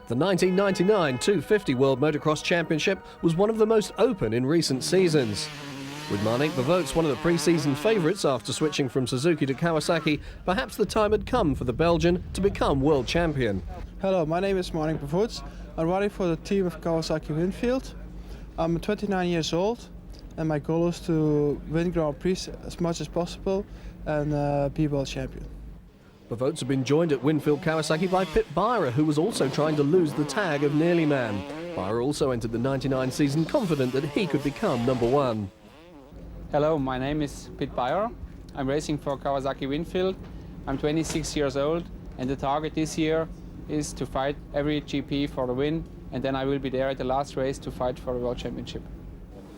The 1999 250 World Motocross Championship was one of the most open in recent seasons. With Marnix de Vos one of the pre-season favourites after switching from Suzuki to Kawasaki, perhaps the time had come for the Belgian to become world champion. Hello, my name is Marnix de Vos. I'm riding for the team of Kawasaki Winfield. I'm 29 years old and my goal is to win Grand Prix as much as possible and be world champion. The votes have been joined at Winfield Kawasaki by Pit Beirer, who was also trying to lose the tag of Nearly Man. Beirer also entered the 99 season confident that he could become #1. Hello, my name is Pit Beirer. I'm racing for Kawasaki Winfield. I'm 26 years old and the target this year is to fight every GP for the win, and then I will be there at the last race to fight for the World Championship.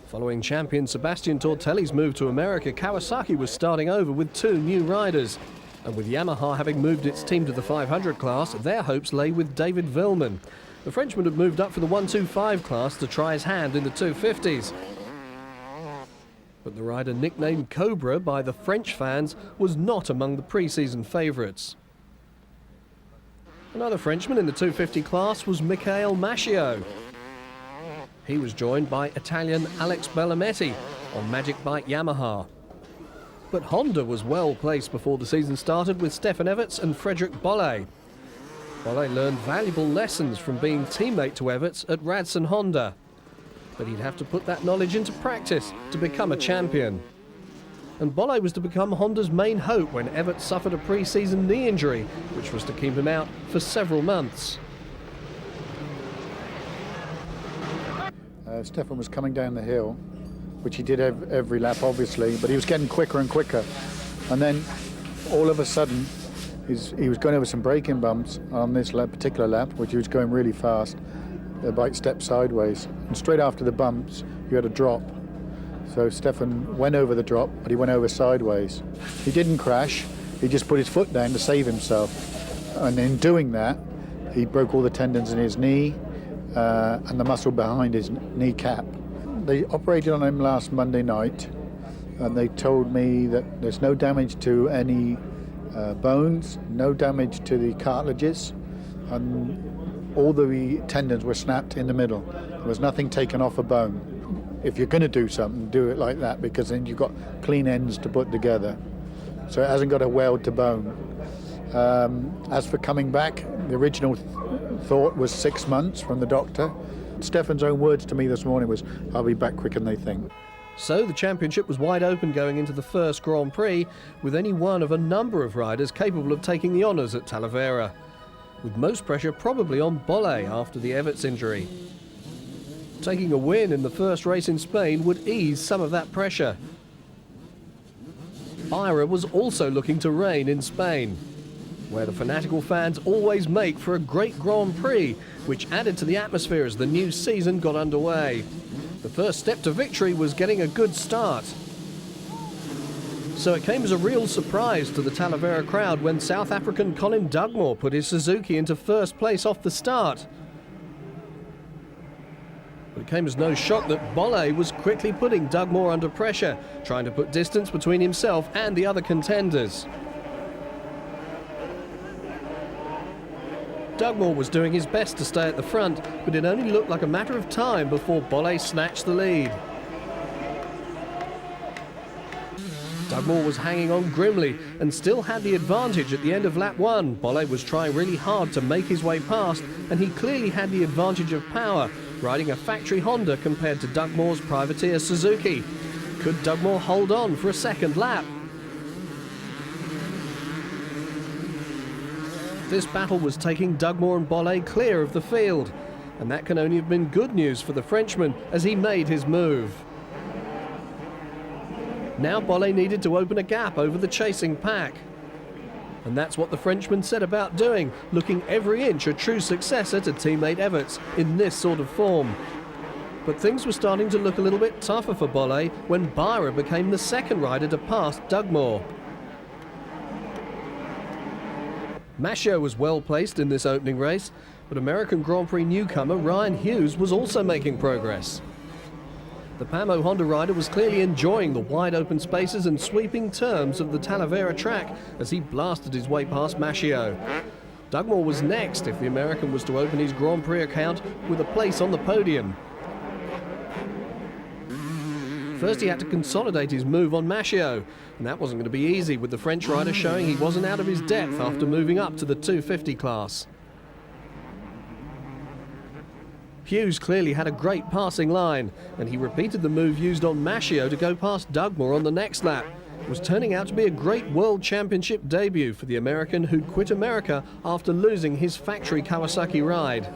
Following champion Sebastian Tortelli's move to America, Kawasaki was starting over with 2 new riders. And with Yamaha having moved its team to the 500 class, their hopes lay with David Vilman. The Frenchman had moved up for the 125 class to try his hand in the 250s. But the rider nicknamed Cobra by the French fans was not among the pre-season favourites. Another Frenchman in the 250 class was Michael Maschio. He was joined by Italian Alex Bellametti on Magic Bike Yamaha. But Honda was well placed before the season started with Stefan Everts and Frederick Bolle. Bolle learned valuable lessons from being teammate to Everts at Radson Honda. But he'd have to put that knowledge into practice to become a champion. And Bolle was to become Honda's main hope when Everts suffered a pre-season knee injury, which was to keep him out for several months. Stefan was coming down the hill, which he did every lap obviously, but he was getting quicker and quicker. And then all of a sudden he was going over some braking bumps on this particular lap, which he was going really fast. The bike stepped sideways and straight after the bumps you had a drop. So Stefan went over the drop, but he went over sideways. He didn't crash, he just put his foot down to save himself. And in doing that he broke all the tendons in his knee and the muscle behind his kneecap. They operated on him last Monday night and they told me that there's no damage to any bones, no damage to the cartilages, and all the tendons were snapped in the middle. There was nothing taken off a bone. If you're going to do something, do it like that, because then you've got clean ends to put together. So it hasn't got a weld to bone. As for coming back, the original thought was 6 months from the doctor. Stefan's own words to me this morning was, "I'll be back quicker than they think." So the championship was wide open going into the first Grand Prix, with any one of a number of riders capable of taking the honours at Talavera, with most pressure probably on Bolle after the Everts injury. Taking a win in the first race in Spain would ease some of that pressure. Beirer was also looking to reign in Spain, where the fanatical fans always make for a great Grand Prix, which added to the atmosphere as the new season got underway. The first step to victory was getting a good start. So it came as a real surprise to the Talavera crowd when South African Colin Dugmore put his Suzuki into first place off the start. But it came as no shock that Bolle was quickly putting Dugmore under pressure, trying to put distance between himself and the other contenders. Dugmore was doing his best to stay at the front, but it only looked like a matter of time before Bolle snatched the lead. Dugmore was hanging on grimly and still had the advantage at the end of lap 1. Bolle was trying really hard to make his way past, and he clearly had the advantage of power, riding a factory Honda compared to Dugmore's privateer Suzuki. Could Dugmore hold on for a second lap? This battle was taking Dugmore and Bolle clear of the field, and that can only have been good news for the Frenchman as he made his move. Now Bolle needed to open a gap over the chasing pack. And that's what the Frenchman set about doing, looking every inch a true successor to teammate Everts in this sort of form. But things were starting to look a little bit tougher for Bolle when Beirer became the second rider to pass Dugmore. Maschio was well placed in this opening race, but American Grand Prix newcomer Ryan Hughes was also making progress. The Pamo Honda rider was clearly enjoying the wide open spaces and sweeping turns of the Talavera track as he blasted his way past Maschio. Dugmore was next if the American was to open his Grand Prix account with a place on the podium. First he had to consolidate his move on Maschio, and that wasn't going to be easy with the French rider showing he wasn't out of his depth after moving up to the 250 class. Hughes clearly had a great passing line, and he repeated the move used on Maschio to go past Dugmore on the next lap. It was turning out to be a great World Championship debut for the American who'd quit America after losing his factory Kawasaki ride.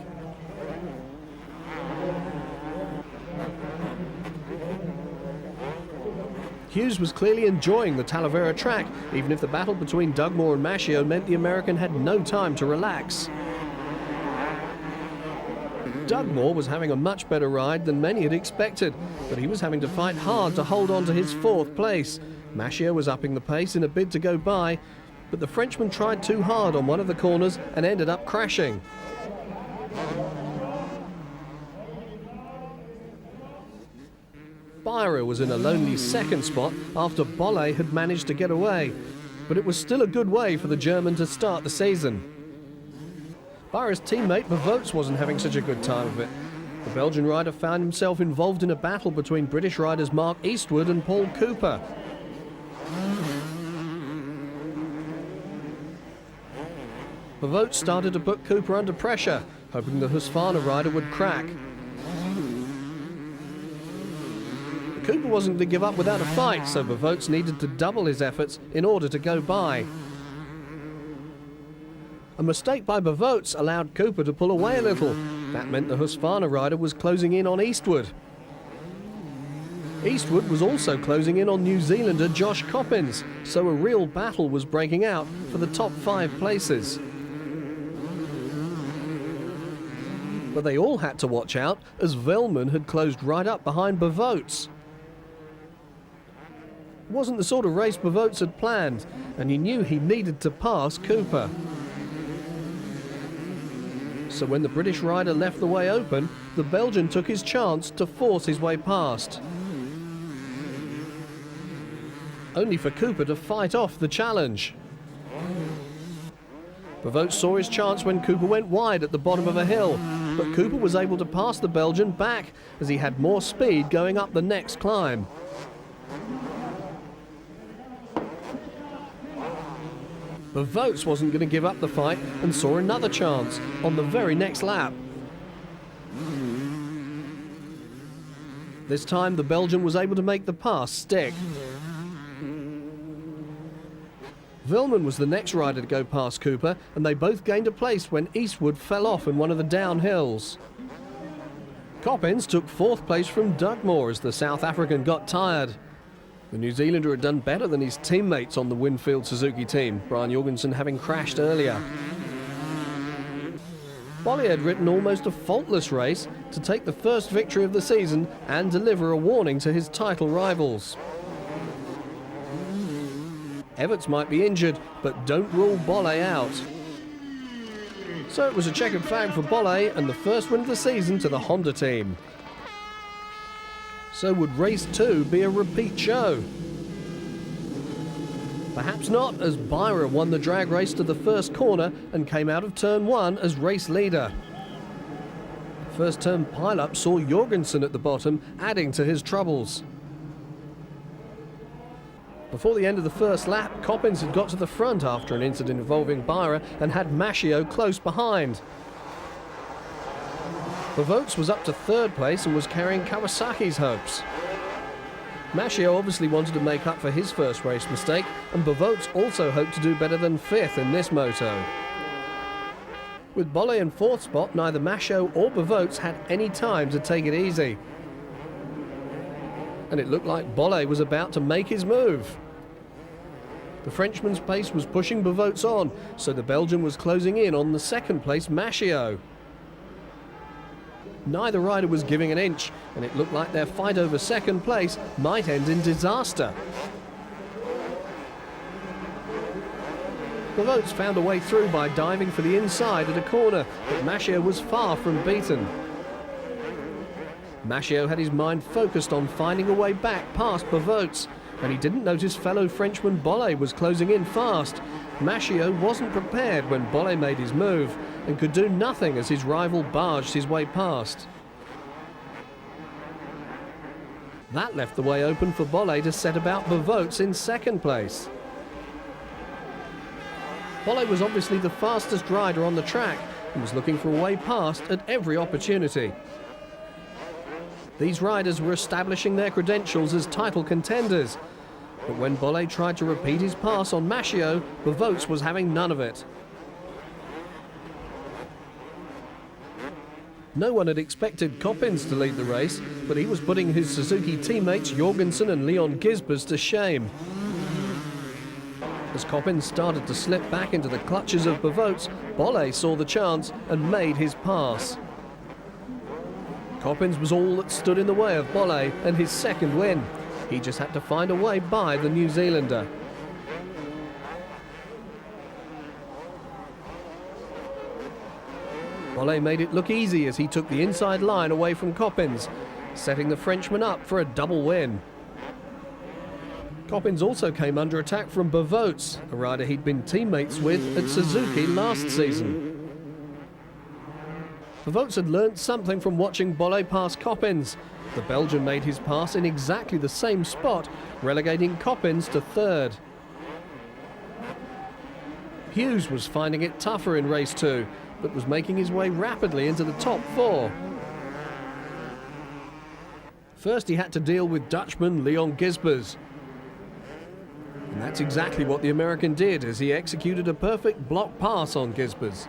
Hughes was clearly enjoying the Talavera track, even if the battle between Dugmore and Maschio meant the American had no time to relax. Dugmore was having a much better ride than many had expected, but he was having to fight hard to hold on to his 4th place. Maschio was upping the pace in a bid to go by, but the Frenchman tried too hard on one of the corners and ended up crashing. Byra was in a lonely 2nd spot after Bolle had managed to get away, but it was still a good way for the German to start the season. Byra's teammate Bavotes wasn't having such a good time of it. The Belgian rider found himself involved in a battle between British riders Mark Eastwood and Paul Cooper. Bavotes started to put Cooper under pressure, hoping the Husqvarna rider would crack. Cooper wasn't to give up without a fight, so Bavotes needed to double his efforts in order to go by. A mistake by Bavotes allowed Cooper to pull away a little. That meant the Husqvarna rider was closing in on Eastwood. Eastwood was also closing in on New Zealander Josh Coppins, so a real battle was breaking out for the top 5 places. But they all had to watch out as Velman had closed right up behind Bavotes. It wasn't the sort of race Bavotes had planned, and he knew he needed to pass Cooper. So when the British rider left the way open, the Belgian took his chance to force his way past. Only for Cooper to fight off the challenge. Bavotes saw his chance when Cooper went wide at the bottom of a hill, but Cooper was able to pass the Belgian back as he had more speed going up the next climb. Bavotes wasn't going to give up the fight and saw another chance on the very next lap. This time the Belgian was able to make the pass stick. Vilman was the next rider to go past Cooper, and they both gained a place when Eastwood fell off in one of the downhills. Coppins took 4th place from Dugmore as the South African got tired. The New Zealander had done better than his teammates on the Winfield Suzuki team, Brian Jorgensen having crashed earlier. Bolle had ridden almost a faultless race to take the first victory of the season and deliver a warning to his title rivals. Everts might be injured, but don't rule Bolle out. So it was a checkered flag for Bolle and the first win of the season to the Honda team. So would race 2 be a repeat show? Perhaps not, as Byra won the drag race to the first corner and came out of turn 1 as race leader. First turn pile-up saw Jorgensen at the bottom, adding to his troubles. Before the end of the first lap, Coppins had got to the front after an incident involving Byra and had Maschio close behind. Bavotes was up to 3rd place and was carrying Kawasaki's hopes. Maschio obviously wanted to make up for his first race mistake, and Bavotes also hoped to do better than 5th in this moto. With Bolle in 4th spot, neither Maschio or Bavotes had any time to take it easy. And it looked like Bolle was about to make his move. The Frenchman's pace was pushing Bavotes on, so the Belgian was closing in on the 2nd place Maschio. Neither rider was giving an inch, and it looked like their fight over 2nd place might end in disaster. Bavotes found a way through by diving for the inside at a corner, but Maschio was far from beaten. Maschio had his mind focused on finding a way back past Bavotes, and he didn't notice fellow Frenchman Bolle was closing in fast. Maschio wasn't prepared when Bolle made his move and could do nothing as his rival barged his way past. That left the way open for Bolle to set about Bavotes in second place. Bolle was obviously the fastest rider on the track and was looking for a way past at every opportunity. These riders were establishing their credentials as title contenders, but when Bolle tried to repeat his pass on Maschio, Bavotes was having none of it. No one had expected Coppins to lead the race, but he was putting his Suzuki teammates Jorgensen and Leon Gisbers to shame. As Coppins started to slip back into the clutches of Bavotes, Bolle saw the chance and made his pass. Coppins was all that stood in the way of Bolle and his second win. He just had to find a way by the New Zealander. Bolle made it look easy as he took the inside line away from Coppins, setting the Frenchman up for a double win. Coppins also came under attack from Bavotes, a rider he'd been teammates with at Suzuki last season. Bavotes had learnt something from watching Bolle pass Coppins. The Belgian made his pass in exactly the same spot, relegating Coppins to third. Hughes was finding it tougher in race 2, but was making his way rapidly into the top 4. First he had to deal with Dutchman Leon Gisbers. And that's exactly what the American did as he executed a perfect block pass on Gisbers.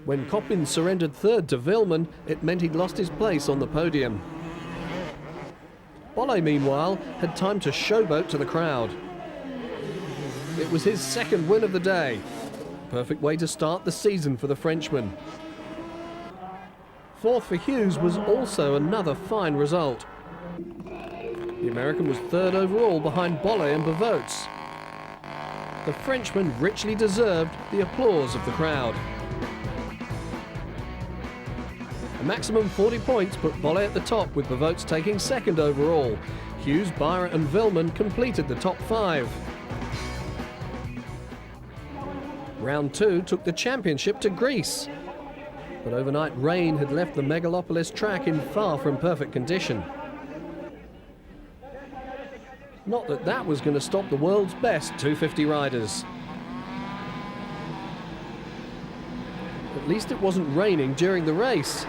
When Coppins surrendered third to Vilman, it meant he'd lost his place on the podium. Bolle, meanwhile, had time to showboat to the crowd. It was his second win of the day. Perfect way to start the season for the Frenchman. Fourth for Hughes was also another fine result. The American was third overall behind Bolle and Bavotes. The Frenchman richly deserved the applause of the crowd. A maximum 40 points put Bolle at the top, with Bavotes taking second overall. Hughes, Byra and Vilman completed the top 5. Round 2 took the championship to Greece. But overnight rain had left the megalopolis track in far from perfect condition. Not that that was going to stop the world's best 250 riders. At least it wasn't raining during the race.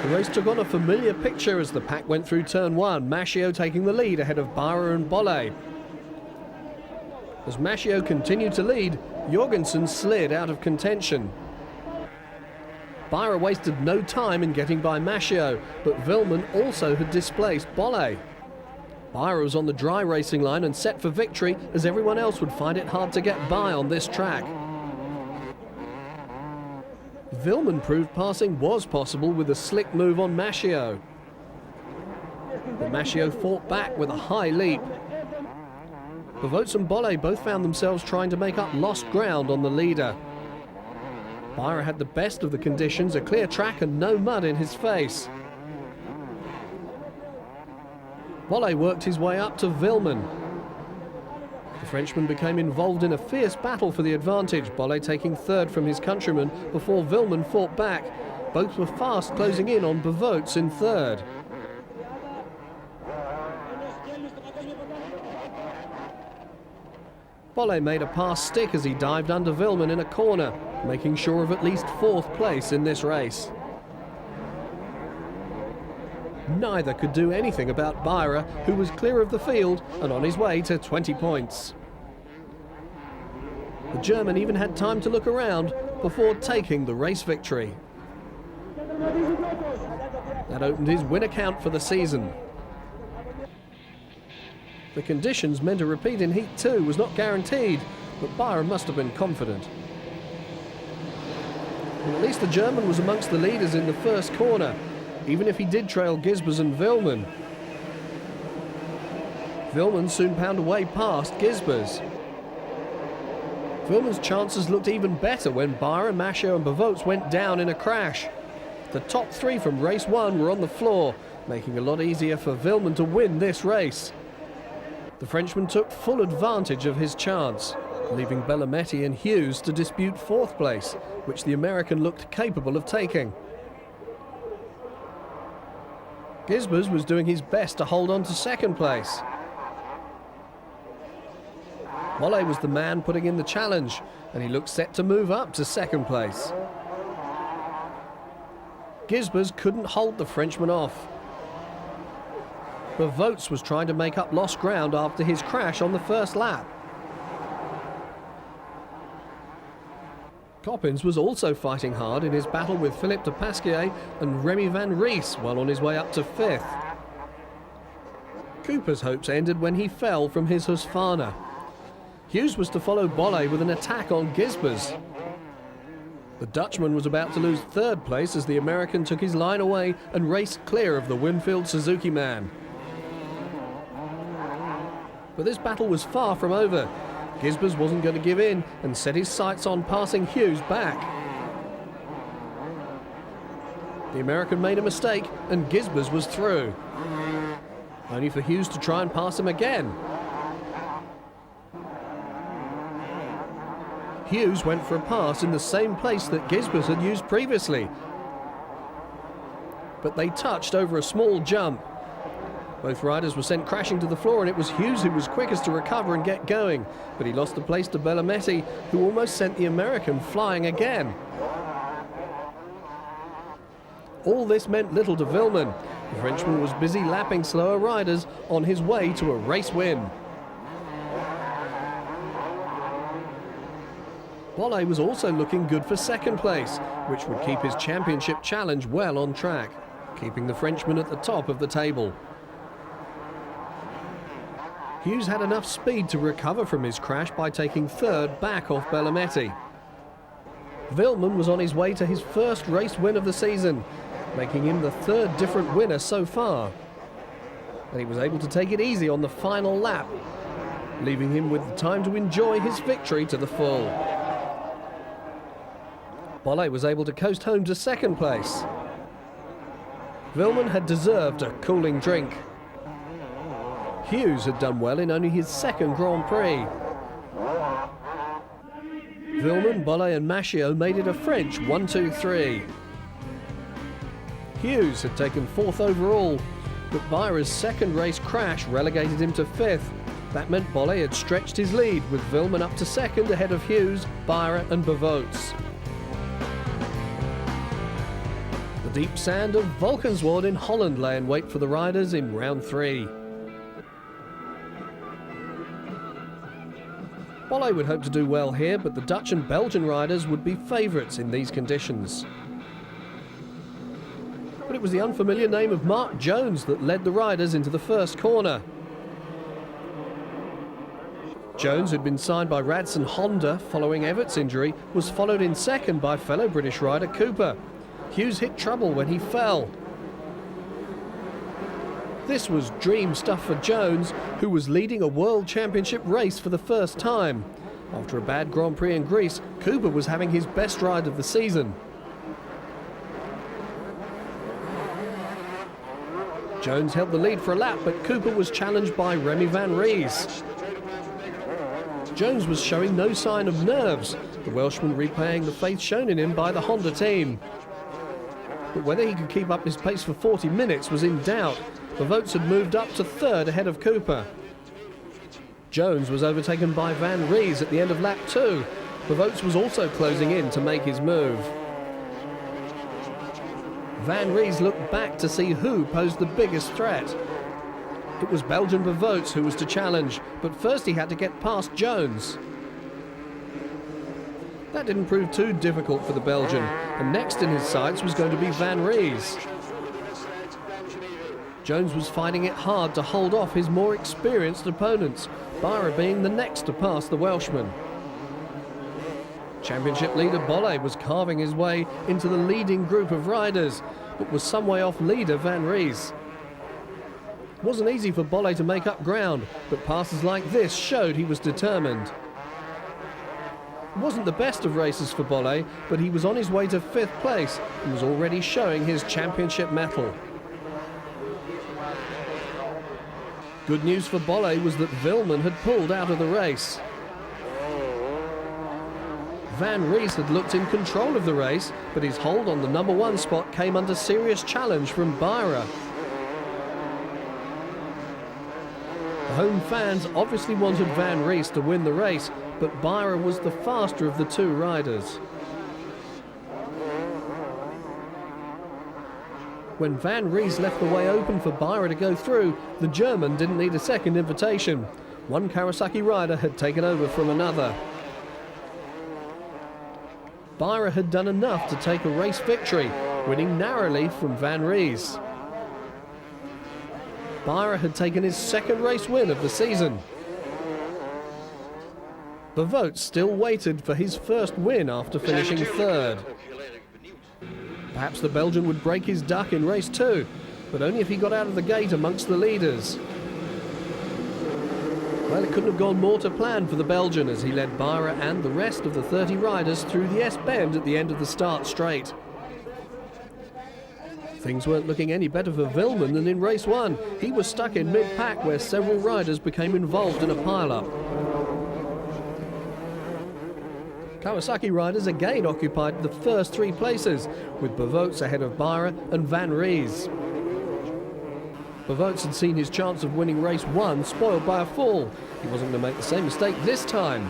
The race took on a familiar picture as the pack went through turn 1, Maschio taking the lead ahead of Byra and Bolle. As Maschio continued to lead, Jorgensen slid out of contention. Byra wasted no time in getting by Maschio, but Vilman also had displaced Bolle. Byra was on the dry racing line and set for victory, as everyone else would find it hard to get by on this track. Vilman proved passing was possible with a slick move on Maschio. But Maschio fought back with a high leap. Bavotes and Bolle both found themselves trying to make up lost ground on the leader. Byra had the best of the conditions, a clear track and no mud in his face. Bolle worked his way up to Vilman. The Frenchman became involved in a fierce battle for the advantage, Bolle taking third from his countryman before Vilman fought back. Both were fast closing in on Bavotes in third. Bolle made a pass stick as he dived under Vilman in a corner, making sure of at least fourth place in this race. Neither could do anything about Byra, who was clear of the field and on his way to 20 points. The German even had time to look around before taking the race victory. That opened his win account for the season. The conditions meant a repeat in Heat 2 was not guaranteed, but Byra must have been confident. Well, at least the German was amongst the leaders in the first corner, even if he did trail Gisbers and Vilman. Vilman soon pounded away past Gisbers. Vilman's chances looked even better when Beyer, Maschio and Bavots went down in a crash. The top three from race 1 were on the floor, making it a lot easier for Vilman to win this race. The Frenchman took full advantage of his chance, leaving Bellometti and Hughes to dispute 4th place, which the American looked capable of taking. Gisbers was doing his best to hold on to 2nd place. Molle was the man putting in the challenge, and he looked set to move up to 2nd place. Gisbers couldn't hold the Frenchman off. Bavots was trying to make up lost ground after his crash on the first lap. Coppens was also fighting hard in his battle with Philippe de Pasquier and Remy Van Ries while on his way up to 5th. Cooper's hopes ended when he fell from his Husqvarna. Hughes was to follow Bolle with an attack on Gisbers. The Dutchman was about to lose 3rd place as the American took his line away and raced clear of the Winfield Suzuki man. But this battle was far from over. Gisbers wasn't going to give in and set his sights on passing Hughes back. The American made a mistake and Gisbers was through, only for Hughes to try and pass him again. Hughes went for a pass in the same place that Gisbers had used previously, but they touched over a small jump. Both riders were sent crashing to the floor, and it was Hughes who was quickest to recover and get going, but he lost the place to Bellometti, who almost sent the American flying again. All this meant little to Vilman. The Frenchman was busy lapping slower riders on his way to a race win. Bolle was also looking good for 2nd place, which would keep his championship challenge well on track, keeping the Frenchman at the top of the table. Hughes had enough speed to recover from his crash by taking 3rd back off Bellometti. Vilman was on his way to his 1st race win of the season, making him the 3rd different winner so far. And he was able to take it easy on the final lap, leaving him with the time to enjoy his victory to the full. Bolle was able to coast home to 2nd place. Vilman had deserved a cooling drink. Hughes had done well in only his 2nd Grand Prix. Vilman, Bolle and Maschio made it a French 1-2-3. Hughes had taken 4th overall, but Beyer's 2nd race crash relegated him to 5th. That meant Bolle had stretched his lead, with Vilman up to 2nd ahead of Hughes, Beyer and Bavots. The deep sand of Valkenswaard in Holland lay in wait for the riders in round 3. Bolle would hope to do well here, but the Dutch and Belgian riders would be favourites in these conditions. But it was the unfamiliar name of Mark Jones that led the riders into the first corner. Jones, who'd been signed by Radson Honda following Evert's injury, was followed in 2nd by fellow British rider Cooper. Hughes hit trouble when he fell. This was dream stuff for Jones, who was leading a World Championship race for the first time. After a bad Grand Prix in Greece, Cooper was having his best ride of the season. Jones held the lead for a lap, but Cooper was challenged by Remy Van Ries. Jones was showing no sign of nerves, the Welshman repaying the faith shown in him by the Honda team. But whether he could keep up his pace for 40 minutes was in doubt. Bavots had moved up to 3rd ahead of Cooper. Jones was overtaken by Van Ries at the end of lap 2. Bavots was also closing in to make his move. Van Ries looked back to see who posed the biggest threat. It was Belgian Bavots who was to challenge, but first he had to get past Jones. That didn't prove too difficult for the Belgian, and next in his sights was going to be Van Ries. Jones was finding it hard to hold off his more experienced opponents, Beyer being the next to pass the Welshman. Championship leader Bolle was carving his way into the leading group of riders, but was some way off leader Van Ries. It wasn't easy for Bolle to make up ground, but passes like this showed he was determined. It wasn't the best of races for Bolle, but he was on his way to 5th place and was already showing his championship mettle. Good news for Bolle was that Vilman had pulled out of the race. Van Ries had looked in control of the race, but his hold on the #1 spot came under serious challenge from Beyer. The home fans obviously wanted Van Ries to win the race, but Beyer was the faster of the two riders. When Van Ries left the way open for Beyer to go through, the German didn't need a second invitation. One Kawasaki rider had taken over from another. Beyer had done enough to take a race victory, winning narrowly from Van Ries. Beyer had taken his 2nd race win of the season. Bevoot still waited for his first win after finishing 3rd. Perhaps the Belgian would break his duck in race 2, but only if he got out of the gate amongst the leaders. Well, it couldn't have gone more to plan for the Belgian as he led Beyer and the rest of the 30 riders through the S-bend at the end of the start straight. Things weren't looking any better for Vilman than in race 1. He was stuck in mid-pack where several riders became involved in a pile-up. Kawasaki riders again occupied the first 3 places, with Bevoot ahead of Beyer and Van Ries. Bevoot had seen his chance of winning race 1 spoiled by a fall. He wasn't going to make the same mistake this time.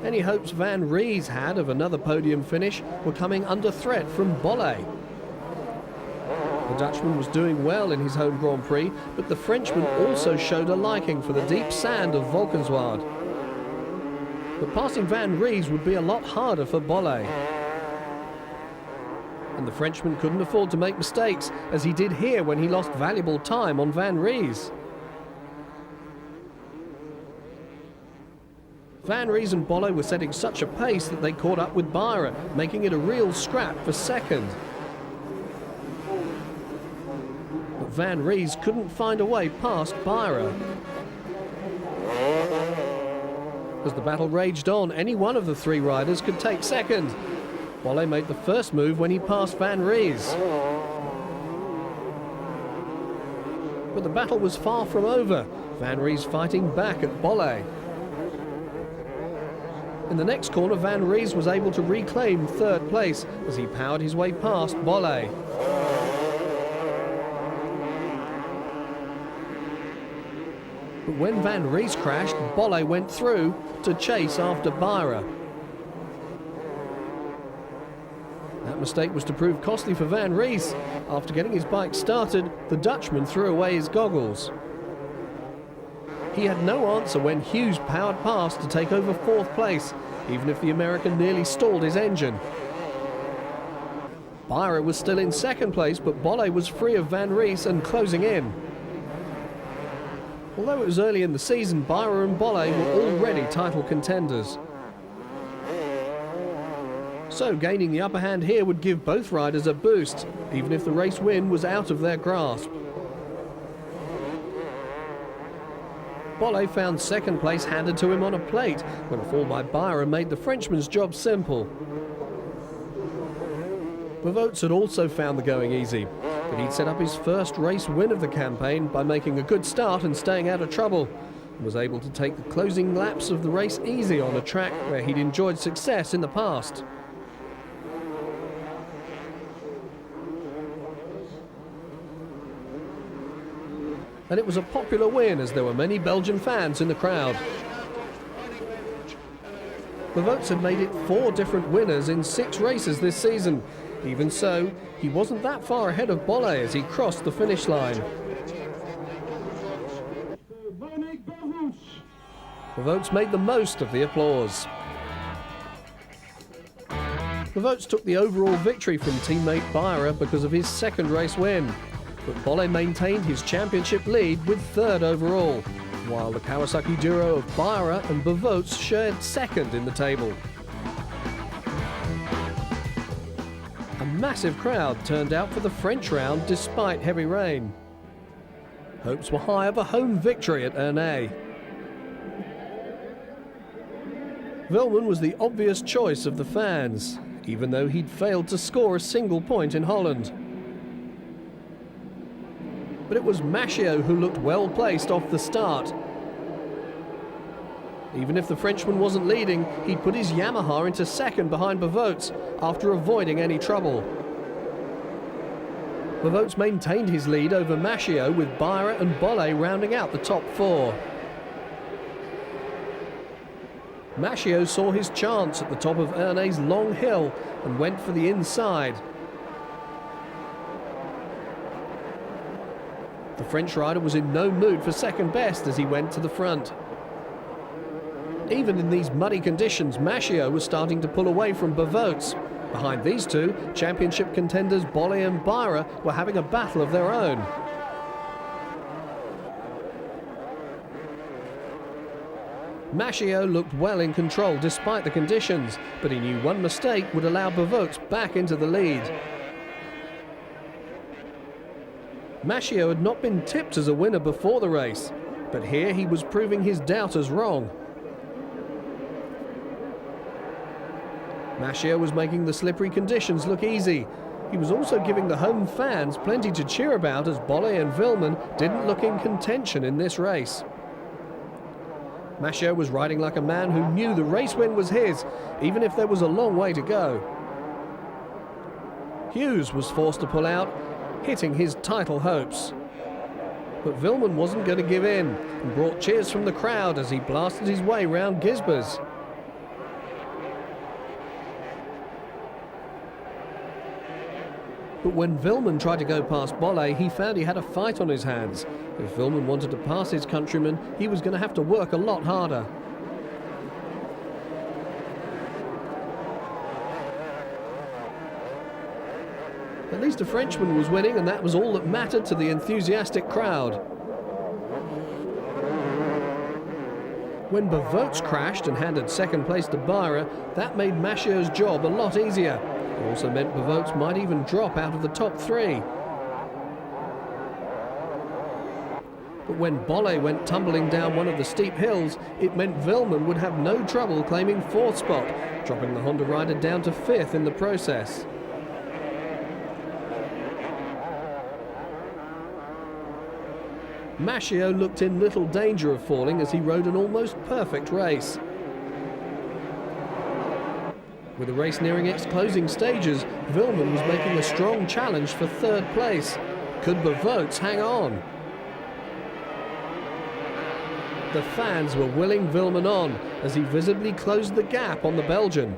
Any hopes Van Ries had of another podium finish were coming under threat from Bolle. The Dutchman was doing well in his home Grand Prix, but the Frenchman also showed a liking for the deep sand of Valkenswaard. But passing Van Ries would be a lot harder for Bolle. And the Frenchman couldn't afford to make mistakes, as he did here when he lost valuable time on Van Ries. Van Ries and Bolle were setting such a pace that they caught up with Beyer, making it a real scrap for 2nd. But Van Ries couldn't find a way past Beyer. As the battle raged on, any one of the 3 riders could take 2nd. Bolle made the first move when he passed Van Ries. But the battle was far from over. Van Ries fighting back at Bolle. In the next corner, Van Ries was able to reclaim 3rd place as he powered his way past Bolle. But when Van Ries crashed, Bolle went through to chase after Beyer. That mistake was to prove costly for Van Ries. After getting his bike started, the Dutchman threw away his goggles. He had no answer when Hughes powered past to take over 4th place, even if the American nearly stalled his engine. Beyer was still in 2nd place, but Bolle was free of Van Ries and closing in. Although it was early in the season, Beyer and Bolle were already title contenders. So gaining the upper hand here would give both riders a boost, even if the race win was out of their grasp. Bolle found 2nd place handed to him on a plate when a fall by Beyer made the Frenchman's job simple. Bevoot had also found the going easy, but he'd set up his first race win of the campaign by making a good start and staying out of trouble, and was able to take the closing laps of the race easy on a track where he'd enjoyed success in the past. And it was a popular win as there were many Belgian fans in the crowd. Bevoot had made it 4 different winners in 6 races this season. Even so, he wasn't that far ahead of Bolle as he crossed the finish line. Bevoot made the most of the applause. Bevoot took the overall victory from teammate Beyer because of his 2nd race win. But Bolle maintained his championship lead with 3rd overall, while the Kawasaki duo of Beyer and Bevoot shared 2nd in the table. A massive crowd turned out for the French round despite heavy rain. Hopes were high of a home victory at Ernée. Vilman was the obvious choice of the fans, even though he'd failed to score a single point in Holland. But it was Maschio who looked well placed off the start. Even if the Frenchman wasn't leading, he'd put his Yamaha into second behind Bavotes after avoiding any trouble. Bavotes maintained his lead over Maschio with Beyer and Bolle rounding out the top four. Maschio saw his chance at the top of Ernay's long hill and went for the inside. The French rider was in no mood for second best as he went to the front. Even in these muddy conditions, Maschio was starting to pull away from Bavotes. Behind these two, championship contenders Bolle and Beyer were having a battle of their own. Maschio looked well in control despite the conditions, but he knew one mistake would allow Bavotes back into the lead. Maschio had not been tipped as a winner before the race, but here he was proving his doubters wrong. Maschio was making the slippery conditions look easy. He was also giving the home fans plenty to cheer about as Bolle and Vilman didn't look in contention in this race. Maschio was riding like a man who knew the race win was his, even if there was a long way to go. Hughes was forced to pull out, hitting his title hopes. But Vilman wasn't going to give in and brought cheers from the crowd as he blasted his way round Gisbers. But when Vilman tried to go past Bolle, he found he had a fight on his hands. If Vilman wanted to pass his countryman, he was going to have to work a lot harder. At least a Frenchman was winning, and that was all that mattered to the enthusiastic crowd. When Bavotes crashed and handed second place to Beyer, that made Maschio's job a lot easier. It also meant Bavotes might even drop out of the top three. But when Bolle went tumbling down one of the steep hills, it meant Vilman would have no trouble claiming fourth spot, dropping the Honda rider down to fifth in the process. Maschio looked in little danger of falling as he rode an almost perfect race. With the race nearing its closing stages, Vilman was making a strong challenge for third place. Could Bavotes hang on? The fans were willing Vilman on as he visibly closed the gap on the Belgian.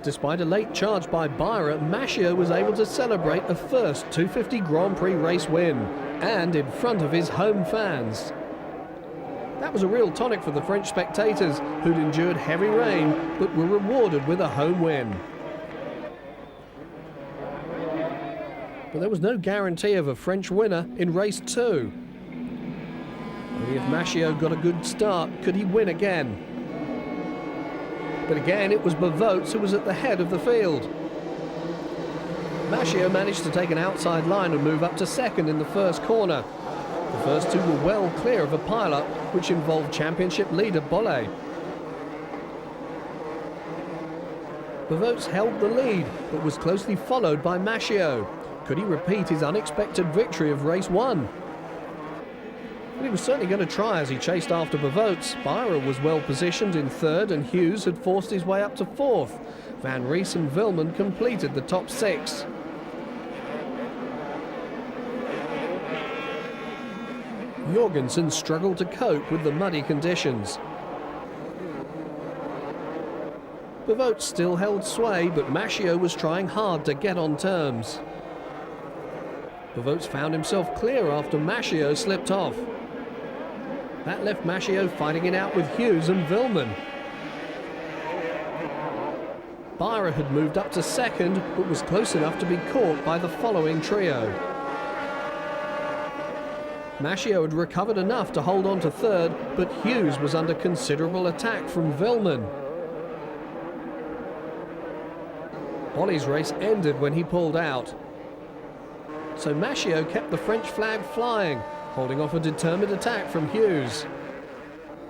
Despite a late charge by Beyer, Maschio was able to celebrate a first 250 Grand Prix race win, and in front of his home fans. That was a real tonic for the French spectators, who'd endured heavy rain but were rewarded with a home win. But there was no guarantee of a French winner in race 2. Only if Maschio got a good start could he win again. But again, it was Bavotes who was at the head of the field. Maschio managed to take an outside line and move up to second in the first corner. The first two were well clear of a pile-up, which involved championship leader Bolle. Bavotes held the lead, but was closely followed by Maschio. Could he repeat his unexpected victory of race 1? But he was certainly going to try as he chased after Bavotes. Beyer was well positioned in third and Hughes had forced his way up to fourth. Van Ries and Vilman completed the top 6. Jorgensen struggled to cope with the muddy conditions. Bavotes still held sway, but Maschio was trying hard to get on terms. Bavotes found himself clear after Maschio slipped off. That left Maschio fighting it out with Hughes and Vilman. Beyer had moved up to second, but was close enough to be caught by the following trio. Maschio had recovered enough to hold on to third, but Hughes was under considerable attack from Vilman. Bolle's race ended when he pulled out. So Maschio kept the French flag flying, holding off a determined attack from Hughes.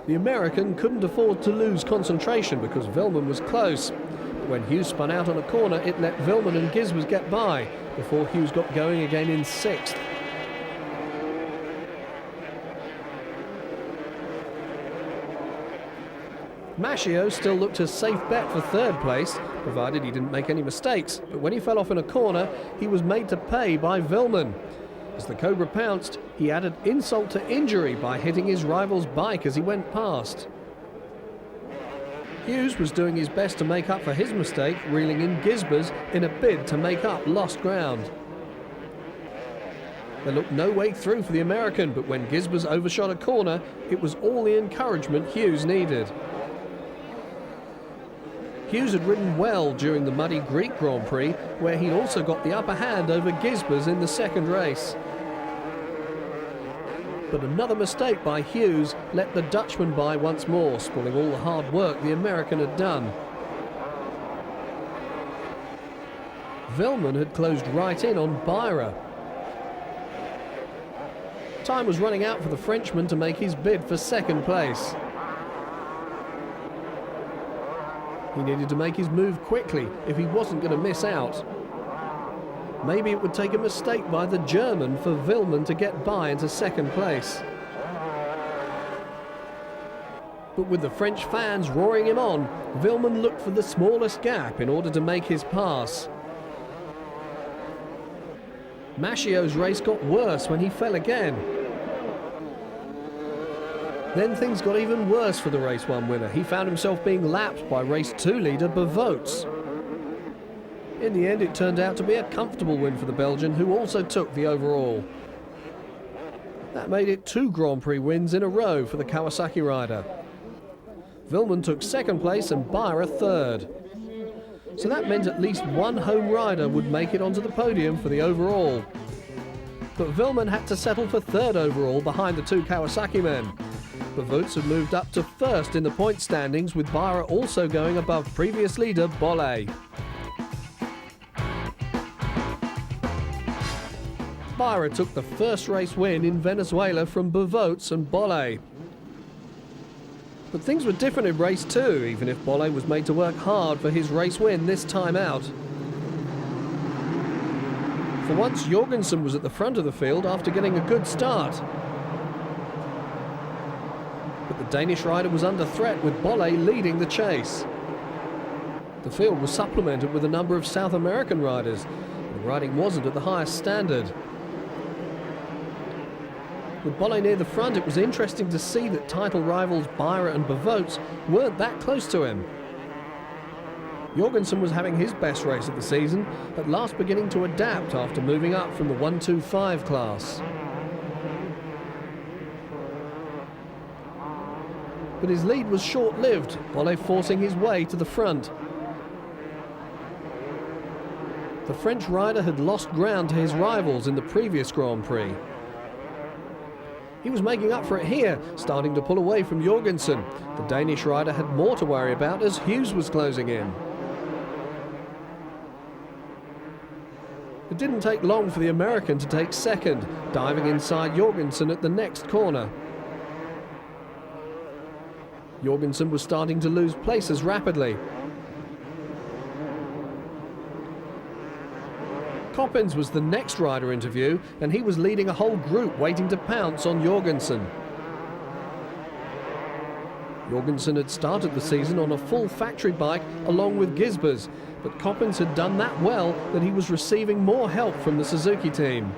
The American couldn't afford to lose concentration because Vilman was close. But when Hughes spun out on a corner, it let Vilman and Gisbers get by before Hughes got going again in 6th. Mashio still looked a safe bet for 3rd place, provided he didn't make any mistakes. But when he fell off in a corner, he was made to pay by Vilman. As the Cobra pounced, he added insult to injury by hitting his rival's bike as he went past. Hughes was doing his best to make up for his mistake, reeling in Gisbers in a bid to make up lost ground. There looked no way through for the American, but when Gisbers overshot a corner, it was all the encouragement Hughes needed. Hughes had ridden well during the muddy Greek Grand Prix, where he'd also got the upper hand over Gisbers in the 2nd race. But another mistake by Hughes let the Dutchman by once more, spoiling all the hard work the American had done. Vilman had closed right in on Byra. Time was running out for the Frenchman to make his bid for 2nd place. He needed to make his move quickly if he wasn't going to miss out. Maybe it would take a mistake by the German for Vilman to get by into 2nd place. But with the French fans roaring him on, Vilman looked for the smallest gap in order to make his pass. Mashio's race got worse when he fell again. Then things got even worse for the Race 1 winner. He found himself being lapped by Race 2 leader Bevoets. In the end, it turned out to be a comfortable win for the Belgian, who also took the overall. That made it 2 Grand Prix wins in a row for the Kawasaki rider. Vilman took 2nd place and Byra 3rd. So that meant at least one home rider would make it onto the podium for the overall. But Vilman had to settle for 3rd overall behind the 2 Kawasaki men. Bevoets had moved up to 1st in the point standings, with Byra also going above previous leader Bolle. Byra took the first race win in Venezuela from Bevoets and Bolle. But things were different in race 2, even if Bolle was made to work hard for his race win this time out. For once, Jorgensen was at the front of the field after getting a good start. But the Danish rider was under threat, with Bolle leading the chase. The field was supplemented with a number of South American riders. The riding wasn't at the highest standard. With Bolle near the front, it was interesting to see that title rivals Byra and Bevoets weren't that close to him. Jorgensen was having his best race of the season, at last beginning to adapt after moving up from the 125 class. But his lead was short-lived, Bolle forcing his way to the front. The French rider had lost ground to his rivals in the previous Grand Prix. He was making up for it here, starting to pull away from Jorgensen. The Danish rider had more to worry about as Hughes was closing in. It didn't take long for the American to take 2nd, diving inside Jorgensen at the next corner. Jorgensen was starting to lose places rapidly. Coppens was the next rider into view, and he was leading a whole group waiting to pounce on Jorgensen. Jorgensen had started the season on a full factory bike along with Gisbers, but Coppens had done that well that he was receiving more help from the Suzuki team.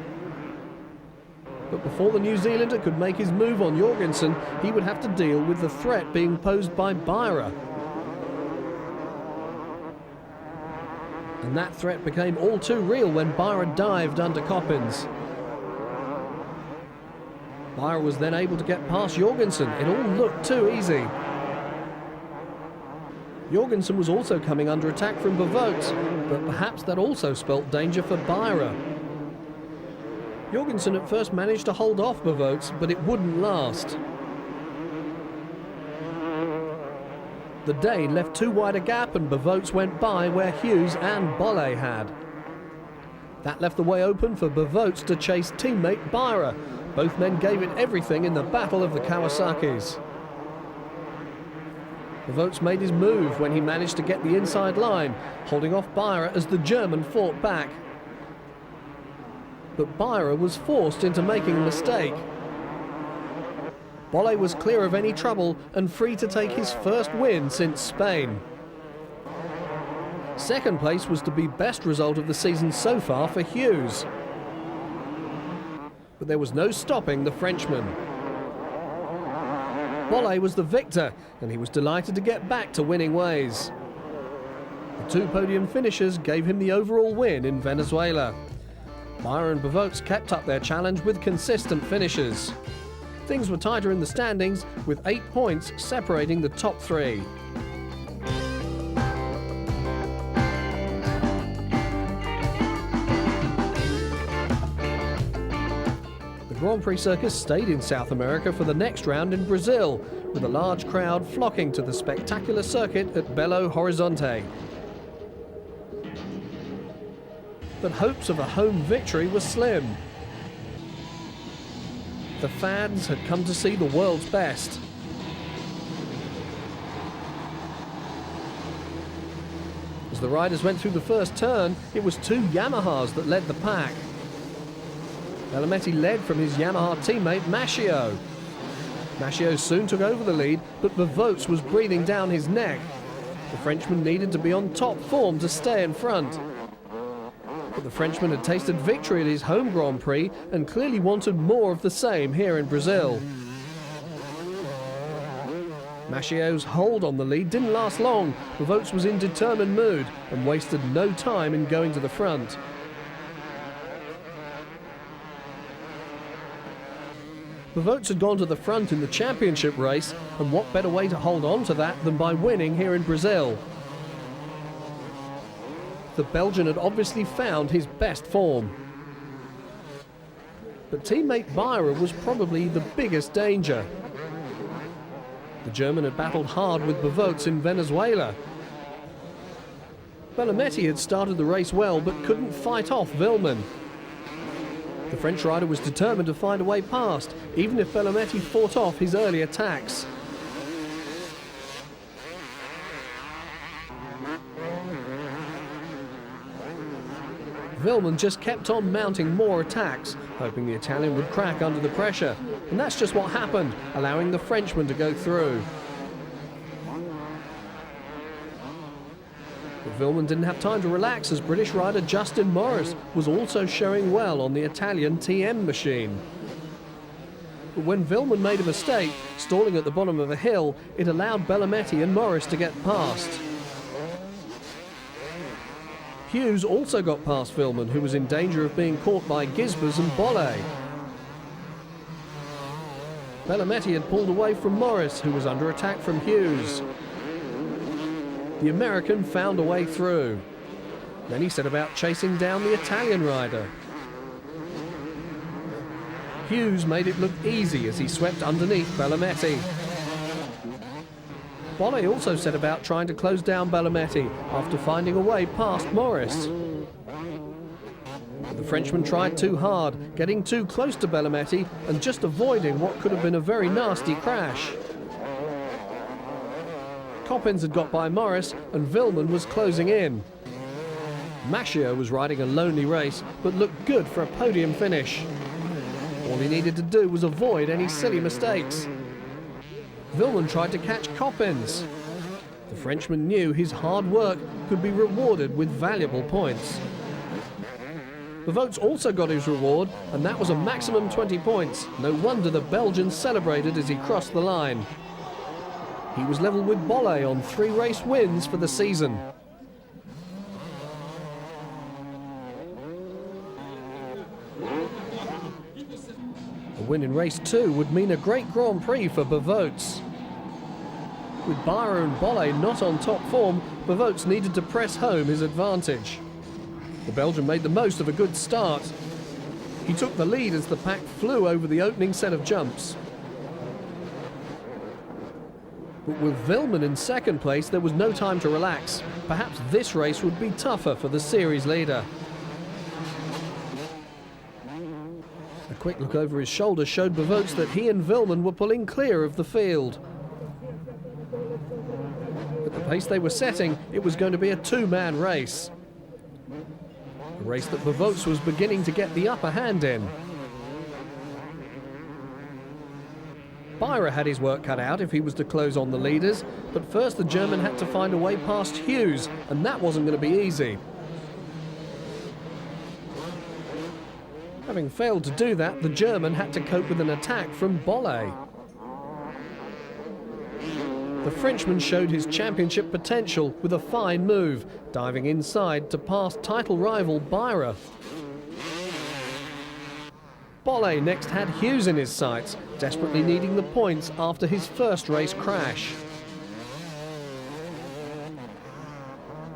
But before the New Zealander could make his move on Jorgensen, he would have to deal with the threat being posed by Byra. And that threat became all too real when Byra dived under Coppens. Byra was then able to get past Jorgensen. It all looked too easy. Jorgensen was also coming under attack from Bevoets, but perhaps that also spelt danger for Byra. Jorgensen at first managed to hold off Bevoets, but it wouldn't last. The Dane left too wide a gap and Bevoets went by where Hughes and Bolle had. That left the way open for Bevoets to chase teammate Byra. Both men gave it everything in the battle of the Kawasaki's. Bavots made his move when he managed to get the inside line, holding off Beyer as the German fought back. But Beyer was forced into making a mistake. Bolle was clear of any trouble and free to take his first win since Spain. Second place was to be best result of the season so far for Hughes. But there was no stopping the Frenchman. Bolle was the victor, and he was delighted to get back to winning ways. The two podium finishers gave him the overall win in Venezuela. Beyer and Bavots kept up their challenge with consistent finishes. Things were tighter in the standings, with 8 points separating the top three. The Grand Prix circus stayed in South America for the next round in Brazil, with a large crowd flocking to the spectacular circuit at Belo Horizonte. But hopes of a home victory were slim. The fans had come to see the world's best. As the riders went through the first turn, it was two Yamahas that led the pack. Bellometti led from his Yamaha teammate Maschio. Maschio soon took over the lead, but Bavots was breathing down his neck. The Frenchman needed to be on top form to stay in front. But the Frenchman had tasted victory at his home Grand Prix and clearly wanted more of the same here in Brazil. Maschio's hold on the lead didn't last long. Bavots was in determined mood and wasted no time in going to the front. Bavots had gone to the front in the championship race, and what better way to hold on to that than by winning here in Brazil? The Belgian had obviously found his best form. But teammate Beyer was probably the biggest danger. The German had battled hard with Bavots in Venezuela. Bellometti had started the race well but couldn't fight off Vilman. The French rider was determined to find a way past, even if Bellometti fought off his early attacks. Vilman just kept on mounting more attacks, hoping the Italian would crack under the pressure. And that's just what happened, allowing the Frenchman to go through. But Vilman didn't have time to relax, as British rider Justin Morris was also showing well on the Italian TM machine. But when Vilman made a mistake, stalling at the bottom of a hill, it allowed Bellometti and Morris to get past. Hughes also got past Vilman, who was in danger of being caught by Gisbers and Bolle. Bellometti had pulled away from Morris, who was under attack from Hughes. The American found a way through. Then he set about chasing down the Italian rider. Hughes made it look easy as he swept underneath Bellometti. Bolle also set about trying to close down Bellometti after finding a way past Morris. But the Frenchman tried too hard, getting too close to Bellometti and just avoiding what could have been a very nasty crash. Coppins had got by Morris and Vilman was closing in. Maschio was riding a lonely race but looked good for a podium finish. All he needed to do was avoid any silly mistakes. Vilman tried to catch Coppins. The Frenchman knew his hard work could be rewarded with valuable points. Bavots also got his reward, and that was a maximum 20 points. No wonder the Belgian celebrated as he crossed the line. He was level with Bolle on 3 race wins for the season. A win in race 2 would mean a great Grand Prix for Bavots. With Beyer and Bolle not on top form, Bavots needed to press home his advantage. The Belgian made the most of a good start. He took the lead as the pack flew over the opening set of jumps. But with Vilman in second place, there was no time to relax. Perhaps this race would be tougher for the series leader. A quick look over his shoulder showed Bavots that he and Vilman were pulling clear of the field. pace they were setting, it was going to be a two-man race. A race that Bavots was beginning to get the upper hand in. Byra had his work cut out if he was to close on the leaders, but first the German had to find a way past Hughes, and that wasn't going to be easy. Having failed to do that, the German had to cope with an attack from Bolle. The Frenchman showed his championship potential with a fine move, diving inside to pass title rival Byra. Bolle next had Hughes in his sights, desperately needing the points after his first race crash.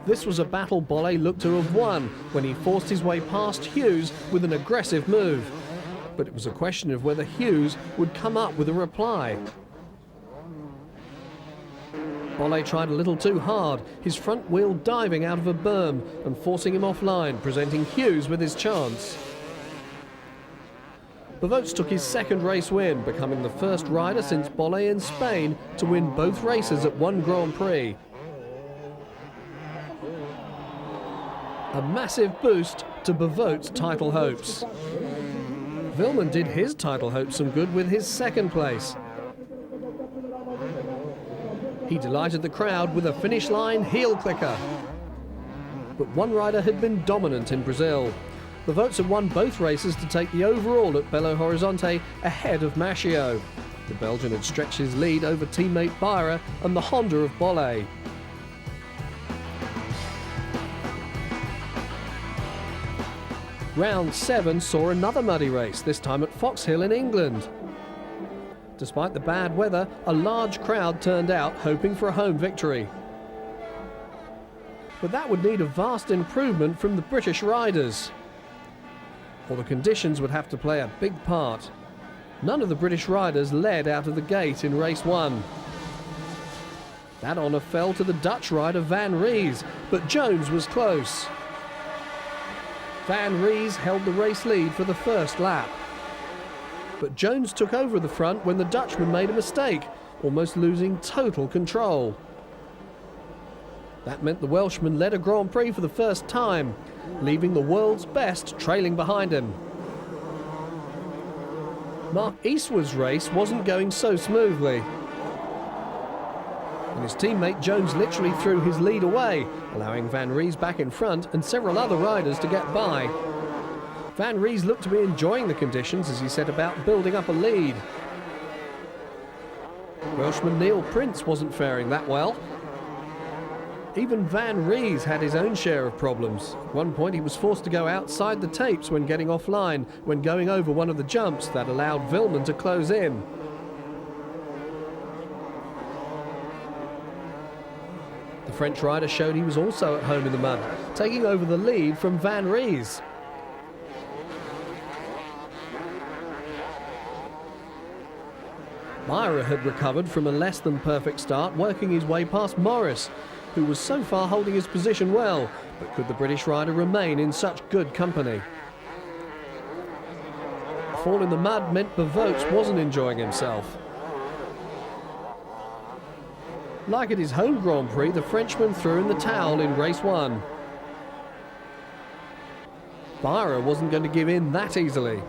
This was a battle Bolle looked to have won when he forced his way past Hughes with an aggressive move. But it was a question of whether Hughes would come up with a reply. Bolle tried a little too hard, his front wheel diving out of a berm and forcing him offline, presenting Hughes with his chance. Bavots took his second race win, becoming the first rider since Bolle in Spain to win both races at one Grand Prix. A massive boost to Bavots' title hopes. Vilman did his title hopes some good with his second place. He delighted the crowd with a finish line heel clicker. But one rider had been dominant in Brazil. Bavots had won both races to take the overall at Belo Horizonte ahead of Maschio. The Belgian had stretched his lead over teammate Byra and the Honda of Bolle. Round 7 saw another muddy race, this time at Fox Hill in England. Despite the bad weather, a large crowd turned out hoping for a home victory. But that would need a vast improvement from the British riders. Or the conditions would have to play a big part. None of the British riders led out of the gate in race 1. That honour fell to the Dutch rider Van Ries, but Jones was close. Van Ries held the race lead for the first lap. But Jones took over the front when the Dutchman made a mistake, almost losing total control. That meant the Welshman led a Grand Prix for the first time, leaving the world's best trailing behind him. Mark Eastwood's race wasn't going so smoothly. And his teammate Jones literally threw his lead away, allowing Van Ries back in front and several other riders to get by. Van Ries looked to be enjoying the conditions as he set about building up a lead. Welshman Neil Prince wasn't faring that well. Even Van Ries had his own share of problems. At one point he was forced to go outside the tapes when getting offline, when going over one of the jumps that allowed Vilman to close in. The French rider showed he was also at home in the mud, taking over the lead from Van Ries. Byra had recovered from a less than perfect start, working his way past Morris, who was so far holding his position well, but could the British rider remain in such good company? A fall in the mud meant Bavots wasn't enjoying himself. Like at his home Grand Prix, the Frenchman threw in the towel in race 1. Byra wasn't going to give in that easily.